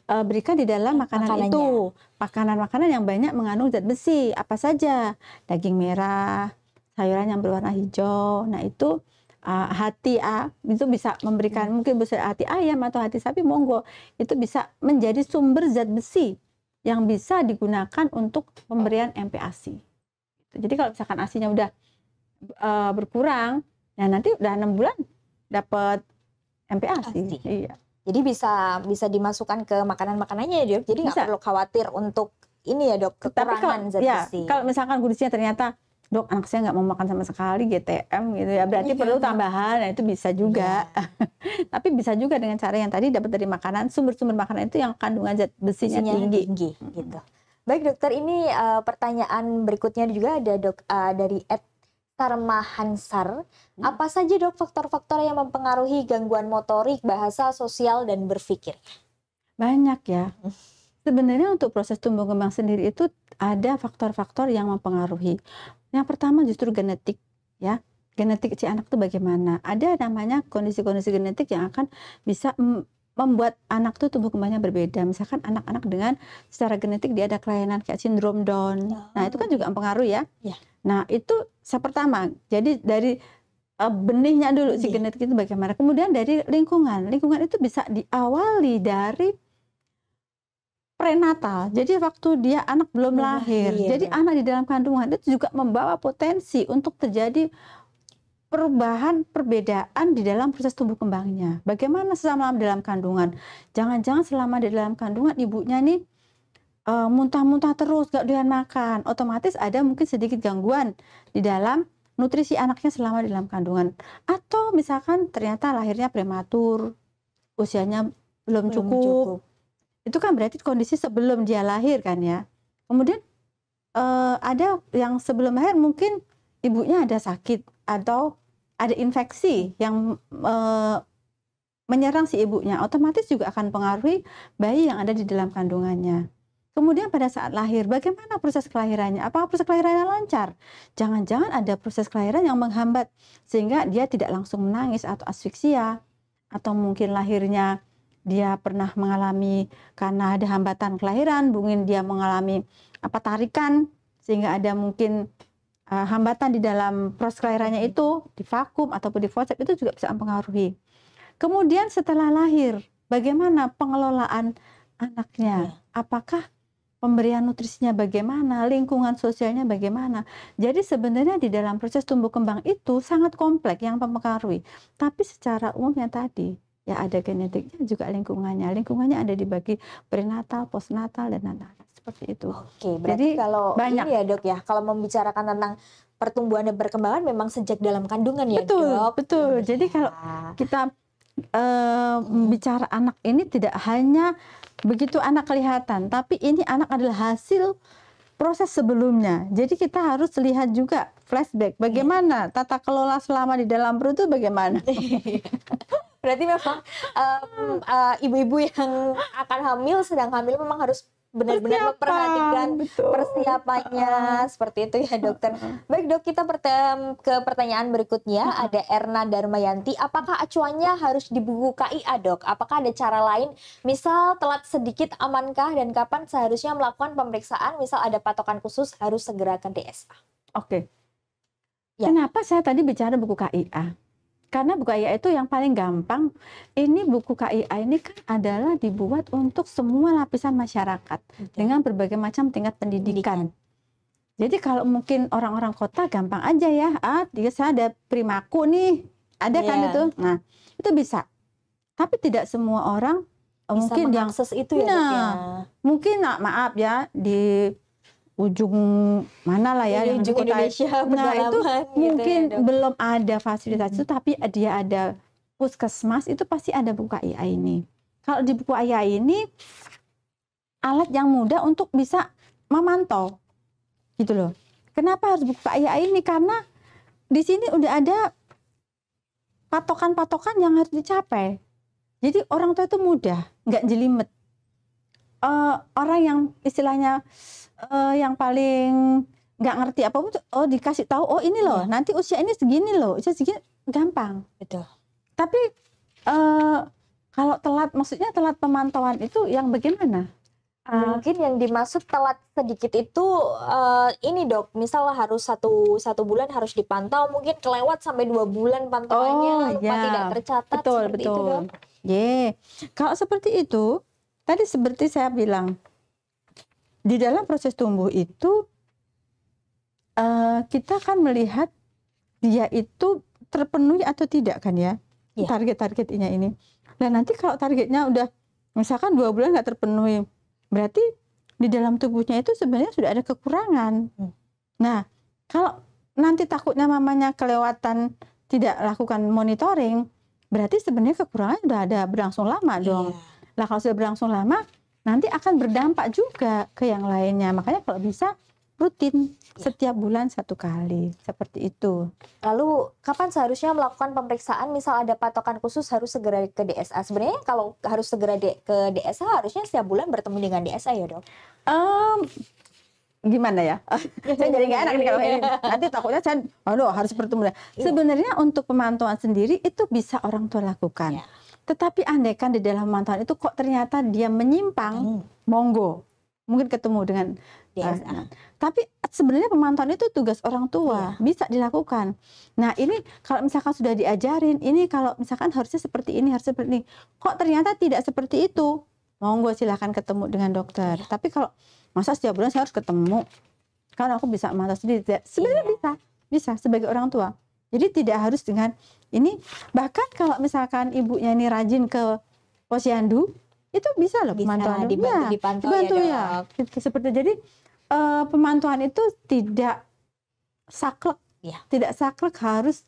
berikan di dalam makanan Makanannya. itu. Makanan-makanan yang banyak mengandung zat besi. Apa saja? Daging merah, sayuran yang berwarna hijau. Nah, itu hati itu bisa memberikan, mungkin bisa hati ayam atau hati sapi, monggo. Itu bisa menjadi sumber zat besi yang bisa digunakan untuk pemberian MPASI. Jadi kalau misalkan ASINya udah berkurang, nah nanti udah 6 bulan dapat MPASI. ASI. Iya. Jadi bisa dimasukkan ke makanan-makanannya ya, Dok. Jadi nggak perlu khawatir untuk ini ya, Dok, kekurangan zat besi. Kalau misalkan kondisinya ternyata, Dok, anak saya nggak mau makan sama sekali GTM gitu ya, berarti perlu tambahan. Nah, itu bisa juga. Tapi bisa juga dengan cara yang tadi dapat dari makanan, sumber-sumber makanan itu yang kandungan zat besinya tinggi gitu. Baik, Dokter, ini pertanyaan berikutnya juga ada, Dok, dari Tarma Hansar. Apa saja, Dok, faktor-faktor yang mempengaruhi gangguan motorik, bahasa, sosial, dan berpikir? Banyak ya. Sebenarnya untuk proses tumbuh kembang sendiri itu ada faktor-faktor yang mempengaruhi. Yang pertama justru genetik, ya. Genetik si anak itu bagaimana? Ada namanya kondisi-kondisi genetik yang akan bisa membuat anak tuh tumbuh kembangnya berbeda. Misalkan anak-anak dengan secara genetik dia ada kelainan kayak sindrom Down. Nah, itu kan juga mempengaruhi ya. Nah, itu pertama. Jadi dari benihnya dulu si genetik itu bagaimana. Kemudian dari lingkungan. Lingkungan itu bisa diawali dari prenatal. Jadi waktu dia anak belum lahir. Jadi anak di dalam kandungan itu juga membawa potensi untuk terjadi perubahan, perbedaan di dalam proses tumbuh kembangnya. Bagaimana selama dalam kandungan? Jangan-jangan selama di dalam kandungan ibunya nih muntah-muntah terus, gak doyan makan. Otomatis ada mungkin sedikit gangguan di dalam nutrisi anaknya selama di dalam kandungan. Atau misalkan ternyata lahirnya prematur, usianya belum cukup. Itu kan berarti kondisi sebelum dia lahir kan ya. Kemudian ada yang sebelum lahir mungkin ibunya ada sakit atau ada infeksi yang menyerang si ibunya, otomatis juga akan pengaruhi bayi yang ada di dalam kandungannya. Kemudian pada saat lahir, bagaimana proses kelahirannya? Apakah proses kelahirannya lancar? Jangan-jangan ada proses kelahiran yang menghambat sehingga dia tidak langsung menangis atau asfiksia, atau mungkin lahirnya dia pernah mengalami karena ada hambatan kelahiran, mungkin dia mengalami tarikan sehingga ada mungkin hambatan di dalam proses kelahirannya itu di vakum ataupun di forceps, itu juga bisa mempengaruhi. Kemudian setelah lahir, bagaimana pengelolaan anaknya? Apakah pemberian nutrisinya bagaimana, lingkungan sosialnya bagaimana? Jadi sebenarnya di dalam proses tumbuh kembang itu sangat kompleks yang mempengaruhi. Tapi secara umumnya tadi ya ada genetiknya juga lingkungannya. Lingkungannya ada di bagi prenatal, postnatal dan lain-lain. Seperti itu. Oke, berarti jadi, kalau banyak. Ini ya, Dok, ya, kalau membicarakan tentang pertumbuhan dan perkembangan memang sejak dalam kandungan ya, Dok. Betul. Jadi kalau kita bicara anak ini tidak hanya begitu anak kelihatan, tapi ini anak adalah hasil proses sebelumnya. Jadi kita harus lihat juga flashback bagaimana tata kelola selama di dalam perut itu bagaimana. Berarti memang ibu-ibu yang akan hamil, sedang hamil memang harus benar-benar memperhatikan persiapannya seperti itu ya, Dokter. Baik, Dok, kita ke pertanyaan berikutnya. Ada Erna Darmayanti, apakah acuannya harus di buku KIA, Dok? Apakah ada cara lain? Misal telat sedikit amankah, dan kapan seharusnya melakukan pemeriksaan? Misal ada patokan khusus harus segera ke DSA. Oke. Kenapa saya tadi bicara buku KIA? Karena buku KIA itu yang paling gampang. Ini buku KIA ini kan adalah dibuat untuk semua lapisan masyarakat dengan berbagai macam tingkat pendidikan. Jadi kalau mungkin orang-orang kota gampang aja ya. Saya ada primaku nih, ada kan itu. Nah, itu bisa. Tapi tidak semua orang bisa mungkin yang itu ya, mungkin maaf ya di ujung mana lah ya, di ujung Indonesia, nah itu mungkin gitu ya, belum ada fasilitas itu, tapi dia ada puskesmas, itu pasti ada buku KIA ini. Kalau di buku KIA ini alat yang mudah untuk bisa memantau gitu loh. Kenapa harus buku KIA ini? Karena di sini udah ada patokan-patokan yang harus dicapai. Jadi orang tua itu mudah, nggak jelimet. Orang yang istilahnya yang paling nggak ngerti apa-apa tuh, oh dikasih tahu, oh ini loh, nanti usia ini segini loh, usia segini, gampang. Betul. Tapi kalau telat, maksudnya telat pemantauan itu yang bagaimana? Mungkin yang dimaksud telat sedikit itu ini dok, misalnya harus satu bulan harus dipantau, mungkin kelewat sampai 2 bulan pantauannya, lupa tidak tercatat, betul, seperti betul. itu dok. Kalau seperti itu, tadi seperti saya bilang, di dalam proses tumbuh itu kita kan melihat dia itu terpenuhi atau tidak kan ya, target-targetnya ini. Dan nanti kalau targetnya udah misalkan 2 bulan nggak terpenuhi, berarti di dalam tubuhnya itu sebenarnya sudah ada kekurangan. Nah, kalau nanti takutnya mamanya kelewatan tidak lakukan monitoring, berarti sebenarnya kekurangan udah ada berlangsung lama dong. Lah kalau sudah berlangsung lama, nanti akan berdampak juga ke yang lainnya. Makanya kalau bisa rutin setiap bulan 1 kali, seperti itu. Lalu kapan seharusnya melakukan pemeriksaan, misal ada patokan khusus harus segera ke DSA? Sebenarnya kalau harus segera ke DSA harusnya setiap bulan bertemu dengan DSA ya dok? Gimana ya? Saya jadi nggak enak nih kalau ini. Nanti takutnya saya, aduh harus bertemu. Sebenarnya untuk pemantauan sendiri itu bisa orang tua lakukan. Tetapi andaikan di dalam pemantauan itu kok ternyata dia menyimpang, monggo, mungkin ketemu dengan DSA. Tapi sebenarnya pemantauan itu tugas orang tua, bisa dilakukan. Nah ini kalau misalkan sudah diajarin, ini kalau misalkan harusnya seperti ini, harus seperti ini. Kok ternyata tidak seperti itu, monggo silahkan ketemu dengan dokter. Tapi kalau masa setiap bulan saya harus ketemu, kan aku bisa memantau sendiri. Sebenarnya bisa sebagai orang tua. Jadi tidak harus dengan ini. Bahkan kalau misalkan ibunya ini rajin ke posyandu, itu bisa loh pemantauan. Dibantu ya. Seperti jadi pemantauan itu tidak saklek, tidak saklek harus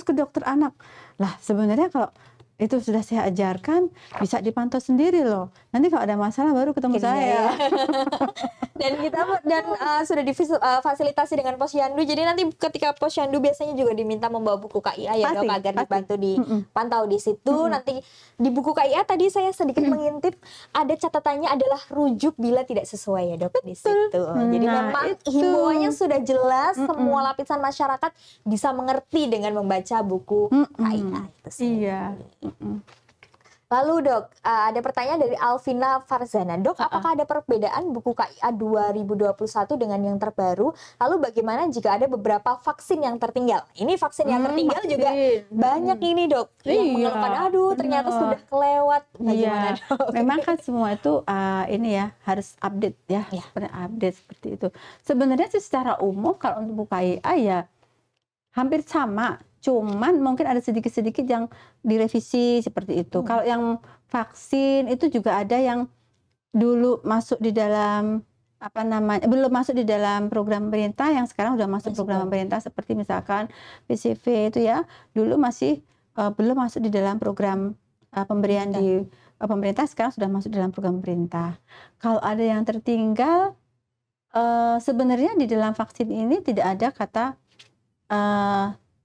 ke dokter anak. Lah sebenarnya kalau itu sudah saya ajarkan, bisa dipantau sendiri loh. Nanti kalau ada masalah baru ketemu saya. Dan sudah difasilitasi dengan posyandu. Jadi nanti ketika posyandu biasanya juga diminta membawa buku KIA ya dok, agar dibantu dipantau di situ. Nanti di buku KIA tadi saya sedikit mengintip, ada catatannya adalah rujuk bila tidak sesuai ya dok di situ. Jadi memang himbauannya sudah jelas, semua lapisan masyarakat bisa mengerti dengan membaca buku KIA itu sendiri. Lalu dok, ada pertanyaan dari Alvina Farzana. Dok, apakah ada perbedaan buku KIA 2021 dengan yang terbaru? Lalu bagaimana jika ada beberapa vaksin yang tertinggal? Ini vaksin yang tertinggal juga banyak ini dok. Yang mengeluhkan, aduh ternyata sudah kelewat. Bagaimana dok? Memang kan semua itu ini ya harus update ya, update seperti itu. Sebenarnya sih secara umum kalau untuk buku KIA ya hampir sama. Cuman mungkin ada sedikit-sedikit yang direvisi seperti itu. Kalau yang vaksin itu juga ada yang dulu masuk di dalam belum masuk di dalam program pemerintah, yang sekarang sudah masuk program pemerintah, seperti misalkan PCV itu ya, dulu masih belum masuk di dalam program pemberian di pemerintah, sekarang sudah masuk dalam program pemerintah. Kalau ada yang tertinggal, sebenarnya di dalam vaksin ini tidak ada kata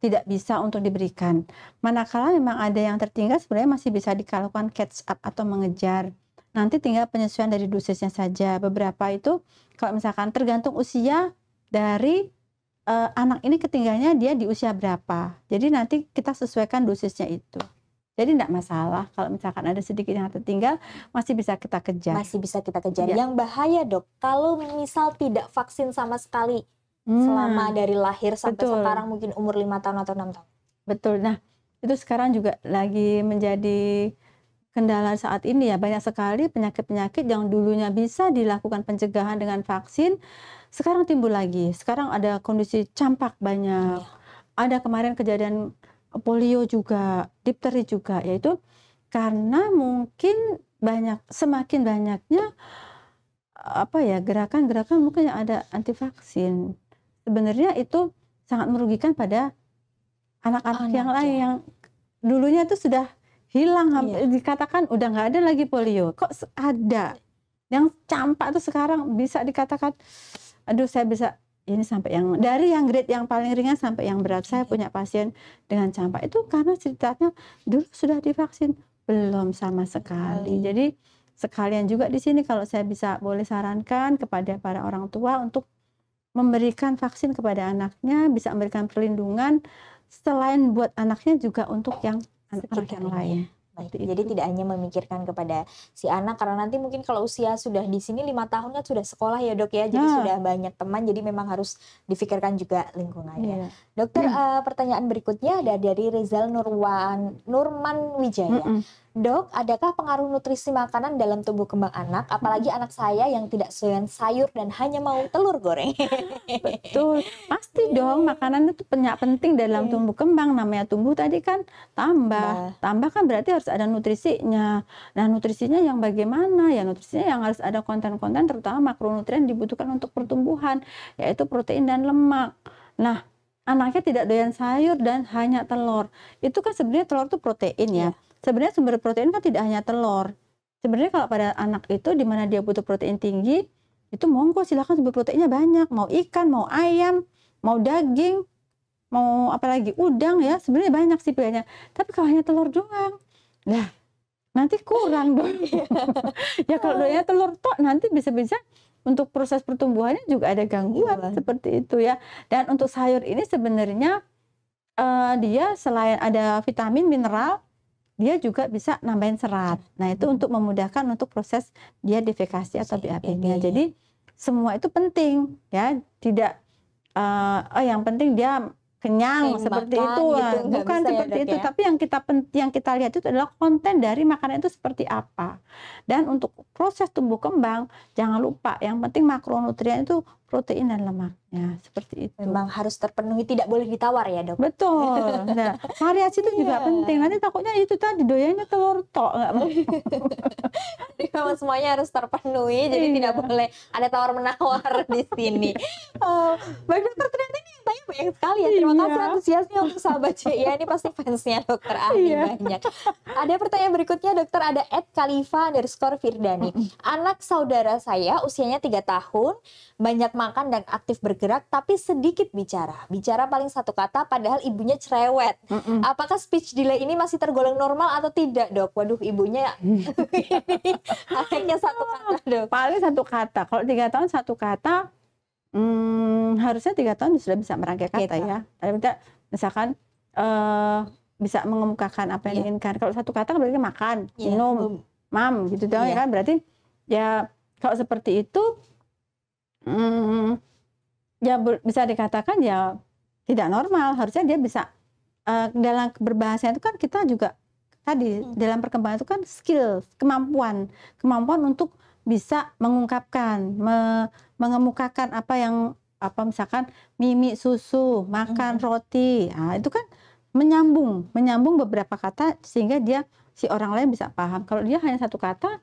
tidak bisa untuk diberikan. Manakala memang ada yang tertinggal, sebenarnya masih bisa dilakukan catch up atau mengejar. Nanti tinggal penyesuaian dari dosisnya saja. Beberapa itu kalau misalkan tergantung usia dari anak ini, ketinggalnya dia di usia berapa. Jadi nanti kita sesuaikan dosisnya itu. Jadi tidak masalah kalau misalkan ada sedikit yang tertinggal, masih bisa kita kejar. Masih bisa kita kejar. Yang bahaya dok, kalau misal tidak vaksin sama sekali, selama dari lahir sampai sekarang mungkin umur 5 tahun atau 6 tahun. Betul. Nah, itu sekarang juga lagi menjadi kendala saat ini ya. Banyak sekali penyakit-penyakit yang dulunya bisa dilakukan pencegahan dengan vaksin, sekarang timbul lagi. Sekarang ada kondisi campak banyak. Ada kemarin kejadian polio juga, difteri juga, yaitu karena mungkin semakin banyaknya gerakan-gerakan mungkin yang ada anti vaksin. Sebenarnya itu sangat merugikan pada anak-anak yang lain yang dulunya itu sudah hilang, dikatakan udah nggak ada lagi polio. Kok ada yang campak itu sekarang bisa dikatakan, aduh saya bisa ini sampai yang dari yang grade yang paling ringan sampai yang berat. Saya punya pasien dengan campak itu karena ceritanya dulu sudah divaksin, belum sama sekali. Jadi sekalian juga di sini kalau saya boleh sarankan kepada para orang tua untuk memberikan vaksin kepada anaknya, bisa memberikan perlindungan selain buat anaknya juga untuk yang anak-anak yang lain. Baik, jadi tidak hanya memikirkan kepada si anak, karena nanti mungkin kalau usia sudah di sini 5 tahun kan sudah sekolah ya dok ya, jadi sudah banyak teman, jadi memang harus difikirkan juga lingkungannya. Dokter, pertanyaan berikutnya ada dari Rizal Nurman Wijaya. Dok, adakah pengaruh nutrisi makanan dalam tumbuh kembang anak, apalagi anak saya yang tidak doyan sayur dan hanya mau telur goreng? Betul, pasti dong, makanan itu penting dalam tumbuh kembang. Namanya tumbuh tadi kan tambah kan berarti harus ada nutrisinya. Nah, nutrisinya yang bagaimana? Ya nutrisinya yang harus ada konten-konten terutama makronutrien dibutuhkan untuk pertumbuhan, yaitu protein dan lemak. Nah, anaknya tidak doyan sayur dan hanya telur. Itu kan sebenarnya telur itu protein ya. Sebenarnya sumber protein kan tidak hanya telur. Sebenarnya kalau pada anak itu di mana dia butuh protein tinggi, itu monggo silakan sumber proteinnya banyak. Mau ikan, mau ayam, mau daging, mau apalagi udang ya, sebenarnya banyak sih pilihannya. Tapi kalau hanya telur doang, nah nanti kurang dong. Ya kalau doanya telur tok nanti bisa-bisa untuk proses pertumbuhannya juga ada gangguan seperti itu ya. Dan untuk sayur ini sebenarnya dia selain ada vitamin, mineral, dia juga bisa nambahin serat. Nah, itu untuk memudahkan untuk proses dia defekasi atau BAB-nya. Jadi semua itu penting ya. Tidak yang penting dia kenyang seperti itu, gitu, bukan seperti itu. Ya? Tapi yang kita lihat itu adalah konten dari makanan itu seperti apa. Dan untuk proses tumbuh kembang jangan lupa yang penting makronutrien itu protein dan lemaknya, seperti itu. Memang harus terpenuhi, tidak boleh ditawar ya dok? Betul. Nah, variasi itu juga penting. Nanti takutnya itu tadi doyannya telur tok, nggak mau. Jadi memang semuanya harus terpenuhi, jadi tidak boleh ada tawar-menawar di sini. Baik dokter, ternyata ini yang tanya banyak sekali ya. Terima kasih antusiasnya untuk sahabat CIA, ini pasti fansnya dokter Ani banyak. Ada pertanyaan berikutnya dokter, ada @khalifa_firdani. Anak saudara saya usianya 3 tahun, banyak makan dan aktif bergerak, tapi sedikit bicara. Bicara paling 1 kata, padahal ibunya cerewet. Apakah speech delay ini masih tergolong normal atau tidak, dok? Waduh, ibunya hanya 1 kata, dok. Paling 1 kata. Kalau 3 tahun 1 kata, harusnya 3 tahun sudah bisa merangkai kata ya. Misalkan bisa mengemukakan apa yang diinginkan. Kalau 1 kata berarti makan, minum, mam, gitu dong ya kan. Berarti ya kalau seperti itu, ya bisa dikatakan ya tidak normal. Harusnya dia bisa dalam berbahasa itu kan kita juga tadi dalam perkembangan itu kan skill, kemampuan untuk bisa mengungkapkan, mengemukakan apa yang misalkan mimi susu, makan roti. Nah, itu kan menyambung beberapa kata sehingga dia si orang lain bisa paham. Kalau dia hanya 1 kata,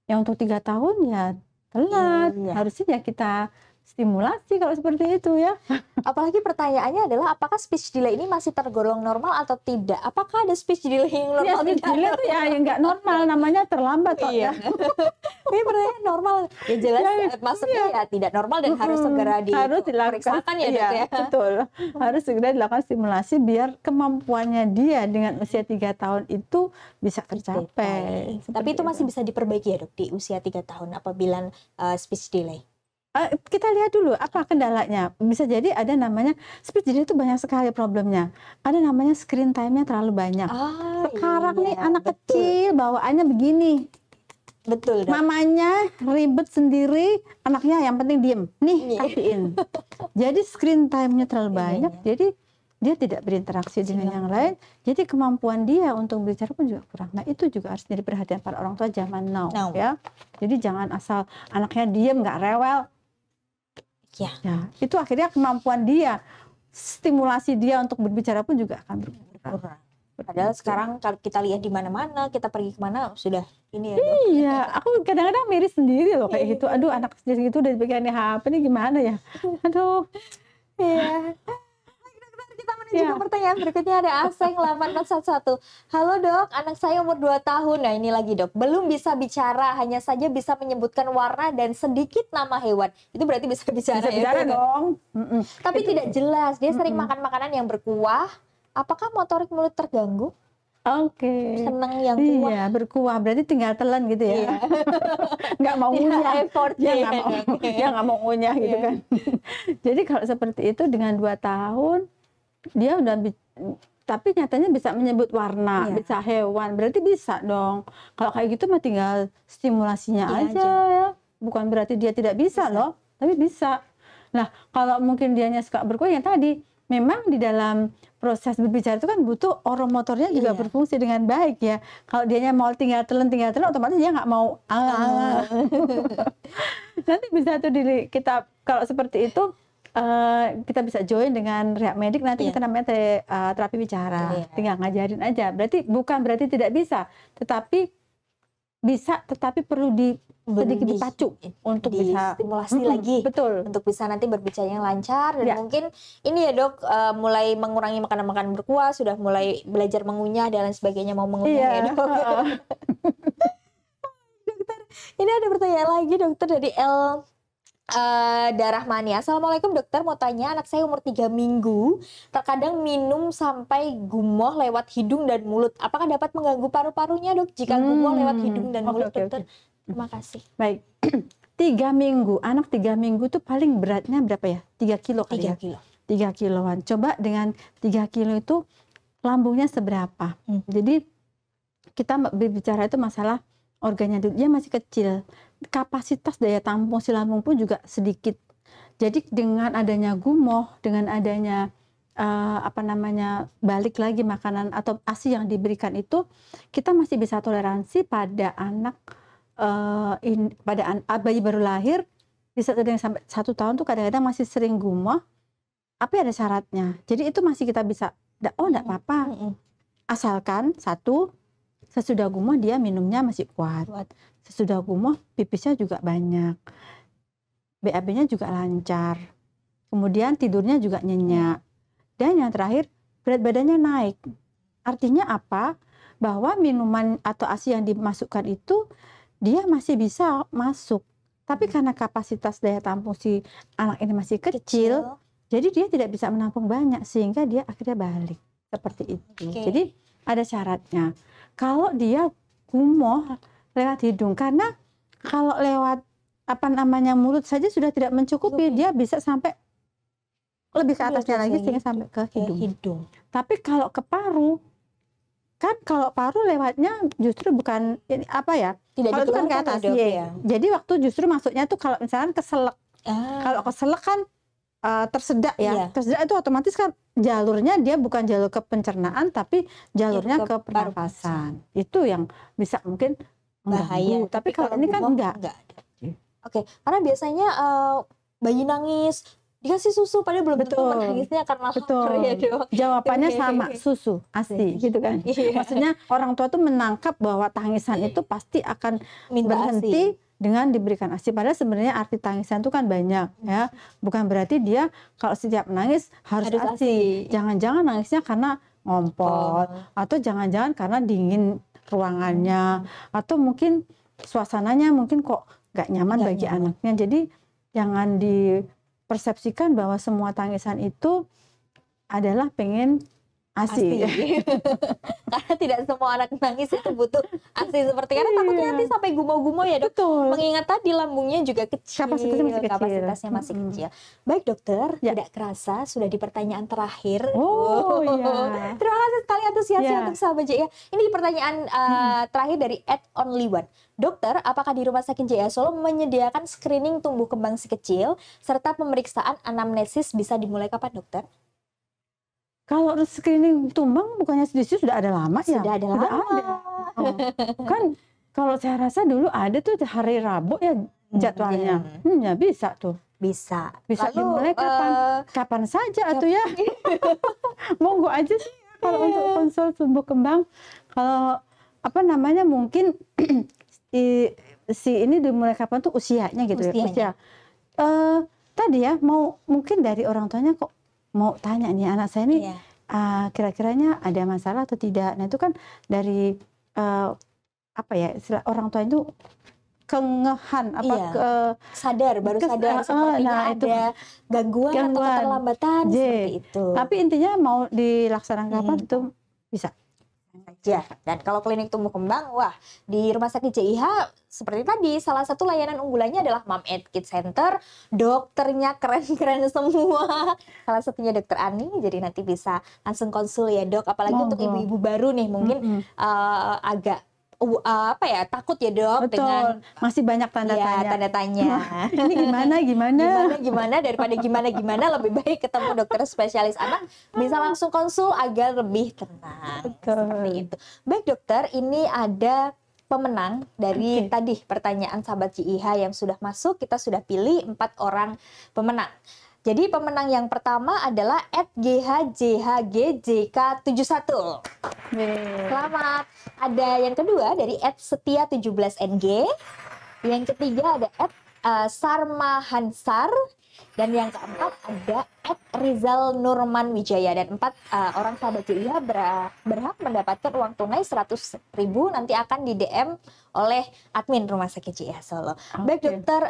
ya untuk 3 tahun ya telat. Harusnya ya kita stimulasi kalau seperti itu ya. Apalagi pertanyaannya adalah apakah speech delay ini masih tergolong normal atau tidak? Apakah ada speech delay yang normal? Speech delay itu ya yang nggak normal, namanya terlambat kok ya. Ini pertanyaan normal. Ya jelas maksudnya ya tidak normal dan harus segera diperiksakan ya dok ya. Betul. Harus segera dilakukan stimulasi biar kemampuannya dia dengan usia 3 tahun itu bisa tercapai. Tapi itu masih bisa diperbaiki ya dok di usia 3 tahun apabila speech delay? Kita lihat dulu apa kendalanya. Bisa jadi ada namanya speech delay itu banyak sekali problemnya. Ada namanya screen time-nya terlalu banyak. Sekarang nih anak kecil bawaannya begini. Betul. Mamanya ribet sendiri, anaknya yang penting diem. Nih kasihin. Jadi screen time-nya terlalu banyak. Jadi dia tidak berinteraksi dengan yang lain. Jadi kemampuan dia untuk bicara pun juga kurang. Nah itu juga harus jadi perhatian para orang tua zaman now. Ya. Jadi jangan asal anaknya diem nggak rewel. Ya, itu akhirnya kemampuan dia, stimulasi dia untuk berbicara pun juga akan berkurang. Padahal sekarang kalau kita lihat di mana-mana, kita pergi kemana sudah ini ya. Iya, aku kadang-kadang miris sendiri loh kayak gitu. Aduh, anak kecil gitu udah dipegang HP ini gimana ya? Aduh. Iya. Kita menuju ke pertanyaan berikutnya, ada Aseng 8411. Halo dok, anak saya umur 2 tahun. Nah ini lagi dok, belum bisa bicara, hanya saja bisa menyebutkan warna dan sedikit nama hewan. Itu berarti bisa bicara, bicara dong. Tapi itu tidak jelas, dia sering makan makanan yang berkuah. Apakah motorik mulut terganggu? Oke. Seneng yang kuah. Iya, berkuah. Berarti tinggal telan gitu ya. Iya. Nggak mau Tidak ngunyah. effort Dia ya, nggak mau, Dok. dia nggak mau ngunyah gitu Iya. kan. Jadi kalau seperti itu dengan 2 tahun, dia udah tapi nyatanya bisa menyebut warna, Iya. bisa hewan, berarti bisa dong. Kalau kayak gitu mah tinggal stimulasinya Iya aja ya. Bukan berarti dia tidak bisa loh, tapi bisa. Nah, kalau mungkin dianya suka berkuah yang tadi, memang di dalam proses berbicara itu kan butuh oromotornya juga Iya. berfungsi dengan baik ya. Kalau dianya mau tinggal telan, otomatis dia nggak mau. Nanti bisa tuh kita kalau seperti itu kita bisa join dengan rehab medik, nanti Iya. kita namanya terapi bicara. Iya. Tinggal ngajarin aja. Bukan berarti tidak bisa, tetapi bisa, tetapi perlu sedikit dipacu untuk bisa stimulasi lagi. Betul. Untuk bisa nanti berbicara yang lancar dan Ya. mungkin ini ya Dok, mulai mengurangi makanan-makanan berkuah, sudah mulai belajar mengunyah dan lain sebagainya, mau mengunyah Iya. ya Dok. Dokter, ini ada pertanyaan lagi dokter dari Darah Mania. Assalamualaikum dokter, mau tanya, anak saya umur 3 minggu terkadang minum sampai gumoh lewat hidung dan mulut. Apakah dapat mengganggu paru-parunya dok jika gumoh lewat hidung dan mulut dokter? Terima kasih. Baik. 3 minggu, anak 3 minggu tuh paling beratnya berapa ya? 3 kilo kali 3 ya? kilo. 3 kiloan. Coba dengan 3 kilo itu lambungnya seberapa? Jadi kita berbicara itu masalah organnya, dia masih kecil. Kapasitas daya tampung si lambung pun juga sedikit. Jadi dengan adanya gumoh, dengan adanya balik lagi makanan atau ASI yang diberikan itu, kita masih bisa toleransi pada anak bayi baru lahir, bisa ada yang sampai 1 tahun tuh kadang-kadang masih sering gumoh. Tapi ada syaratnya. Jadi itu masih kita bisa, enggak apa-apa. Asalkan satu, sesudah gumoh dia minumnya masih kuat. Sesudah gumoh pipisnya juga banyak. BAB-nya juga lancar. Kemudian tidurnya juga nyenyak. Dan yang terakhir, berat badannya naik. Artinya apa? Bahwa minuman atau ASI yang dimasukkan itu dia masih bisa masuk. Tapi karena kapasitas daya tampung si anak ini masih kecil, jadi dia tidak bisa menampung banyak sehingga dia akhirnya balik. Seperti itu. Jadi ada syaratnya. Kalau dia gumoh lewat hidung, karena kalau lewat mulut saja sudah tidak mencukupi, dia bisa sampai lebih ke atasnya lagi sehingga sampai ke hidung. Tapi kalau ke paru, kan kalau paru lewatnya justru bukan tidak kalau itu kan ke atas ya. Jadi waktu justru masuknya tuh kalau misalkan keselak. Kalau keselak kan tersedak ya. Tersedak itu otomatis kan jalurnya dia bukan jalur ke pencernaan tapi jalurnya ke pernafasan. Itu yang bisa mungkin bahaya. Tapi kalau ini kan enggak. Oke, karena biasanya bayi nangis dikasih susu padahal belum tentu menangisnya karena lapar ya dok. Jawabannya sama, susu, ASI gitu kan. Maksudnya orang tua tuh menangkap bahwa tangisan itu pasti akan berhenti dengan diberikan ASI. Padahal sebenarnya arti tangisan itu kan banyak ya. Bukan berarti dia kalau setiap menangis harus ASI. Jangan-jangan nangisnya karena ngompol atau jangan-jangan karena dingin ruangannya atau mungkin suasananya mungkin kok nggak nyaman bagi anaknya. Jadi jangan dipersepsikan bahwa semua tangisan itu adalah pengen ASI. Karena tidak semua anak nangis itu butuh ASI seperti karena takutnya nanti sampai gumoh-gumoh ya dok. Mengingat tadi lambungnya juga kecil, kapasitasnya masih kecil. Baik dokter, tidak kerasa sudah di pertanyaan terakhir. Terima kasih sekali antusiasnya untuk sahabat JIA. Ini pertanyaan terakhir dari @only1. Dokter, apakah di Rumah Sakit JIA Solo menyediakan screening tumbuh kembang si kecil serta pemeriksaan anamnesis bisa dimulai kapan dokter? Kalau screening tumbang bukannya sudah ada lama ya? Sudah ada lama. Kan kalau saya rasa dulu ada tuh hari Rabu ya jadwalnya. Ya bisa tuh. Bisa. Bisa dimulai kapan saja atau ya. Monggo aja sih kalau untuk konsul tumbuh kembang. Kalau mungkin si ini dimulai kapan tuh usianya gitu ya. Tadi ya mungkin dari orang tuanya kok mau tanya nih anak saya ini kira-kiranya ada masalah atau tidak. Nah itu kan dari orang tua itu kengehan sadar sepertinya ada gangguan atau keterlambatan seperti itu. Tapi intinya mau dilaksanakan kapan itu bisa. saja. Dan kalau klinik tumbuh kembang, wah di Rumah Sakit JIH seperti tadi, salah satu layanan unggulannya adalah Mom and Kids Center. Dokternya keren-keren semua. Salah satunya Dokter Ani, jadi nanti bisa langsung konsul ya dok. Apalagi untuk ibu-ibu baru nih, mungkin agak apa ya, takut ya dok. Betul. Dengan masih banyak tanda tanya. Tanda tanya. Ini gimana daripada gimana lebih baik ketemu dokter spesialis anak, bisa langsung konsul agar lebih tenang. Betul. Seperti itu. Baik dokter, ini ada pemenang dari tadi pertanyaan sahabat JIH yang sudah masuk. Kita sudah pilih 4 orang pemenang. Jadi pemenang yang pertama adalah @GHJHGJK71. Selamat. Ada yang kedua dari @Setia17NG. Yang ketiga ada @Sarmahansar. Dan yang keempat ada @Rizal Nurman Wijaya. Dan 4 orang sahabat JIH berhak mendapatkan uang tunai 100.000, nanti akan di DM oleh admin Rumah Sakit JIH Solo. Baik dokter,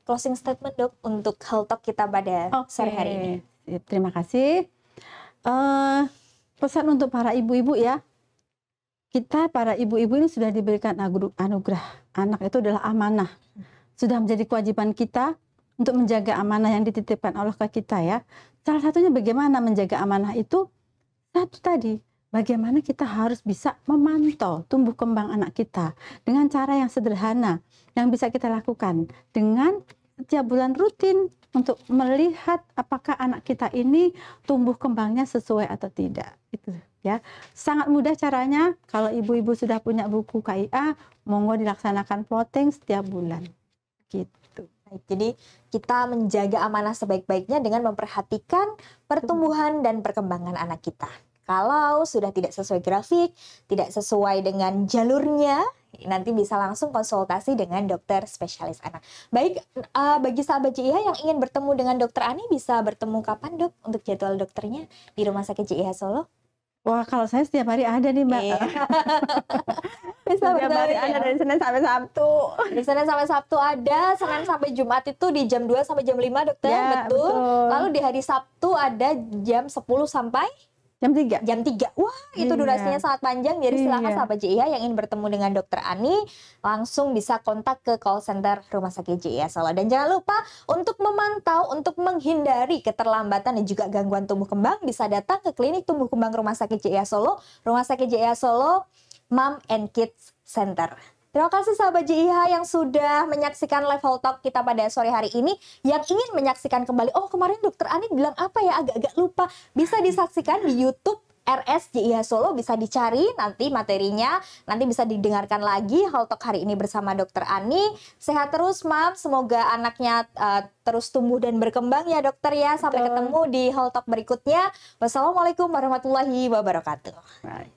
closing statement dok untuk Health Talk kita pada sore hari ini. Terima kasih. Pesan untuk para ibu-ibu ya. Kita para ibu-ibu ini sudah diberikan anugerah. Anak itu adalah amanah. Sudah menjadi kewajiban kita untuk menjaga amanah yang dititipkan Allah ke kita ya. Salah satunya bagaimana menjaga amanah itu, satu tadi, bagaimana kita harus bisa memantau tumbuh kembang anak kita dengan cara yang sederhana yang bisa kita lakukan dengan setiap bulan rutin untuk melihat apakah anak kita ini tumbuh kembangnya sesuai atau tidak. Itu ya. Sangat mudah caranya. Kalau ibu-ibu sudah punya buku KIA, monggo dilaksanakan plotting setiap bulan. Gitu. Jadi kita menjaga amanah sebaik-baiknya dengan memperhatikan pertumbuhan dan perkembangan anak kita. Kalau sudah tidak sesuai grafik, tidak sesuai dengan jalurnya, nanti bisa langsung konsultasi dengan dokter spesialis anak. Baik, bagi sahabat JIH yang ingin bertemu dengan dokter Ani, bisa bertemu kapan dok untuk jadwal dokternya di Rumah Sakit JIH Solo? Wah, kalau saya setiap hari ada nih Mbak. Bisa setiap hari ada dari Senin sampai Sabtu. Di Senin sampai Sabtu ada, Senin sampai Jumat itu di jam 2 sampai jam 5 dokter, Ya, betul. betul. Lalu di hari Sabtu ada jam 10 sampai Jam 3. jam 3. Wah, itu Iya. durasinya sangat panjang. Jadi silakan Iya. sahabat JIH yang ingin bertemu dengan dokter Ani, langsung bisa kontak ke call center Rumah Sakit JIH Solo. Dan jangan lupa untuk memantau, untuk menghindari keterlambatan dan juga gangguan tumbuh kembang, bisa datang ke klinik tumbuh kembang Rumah Sakit JIH Solo, Rumah Sakit JIH Solo, Mom and Kids Center. Terima kasih sahabat JIH yang sudah menyaksikan live Health Talk kita pada sore hari ini. Yang ingin menyaksikan kembali, oh kemarin dokter Ani bilang apa ya, agak-agak lupa. Bisa disaksikan di YouTube RS JIH Solo, bisa dicari nanti materinya, nanti bisa didengarkan lagi Health Talk hari ini bersama dokter Ani. Sehat terus Mam, semoga anaknya terus tumbuh dan berkembang ya dokter ya. Sampai ketemu di Health Talk berikutnya. Wassalamualaikum warahmatullahi wabarakatuh. Baik.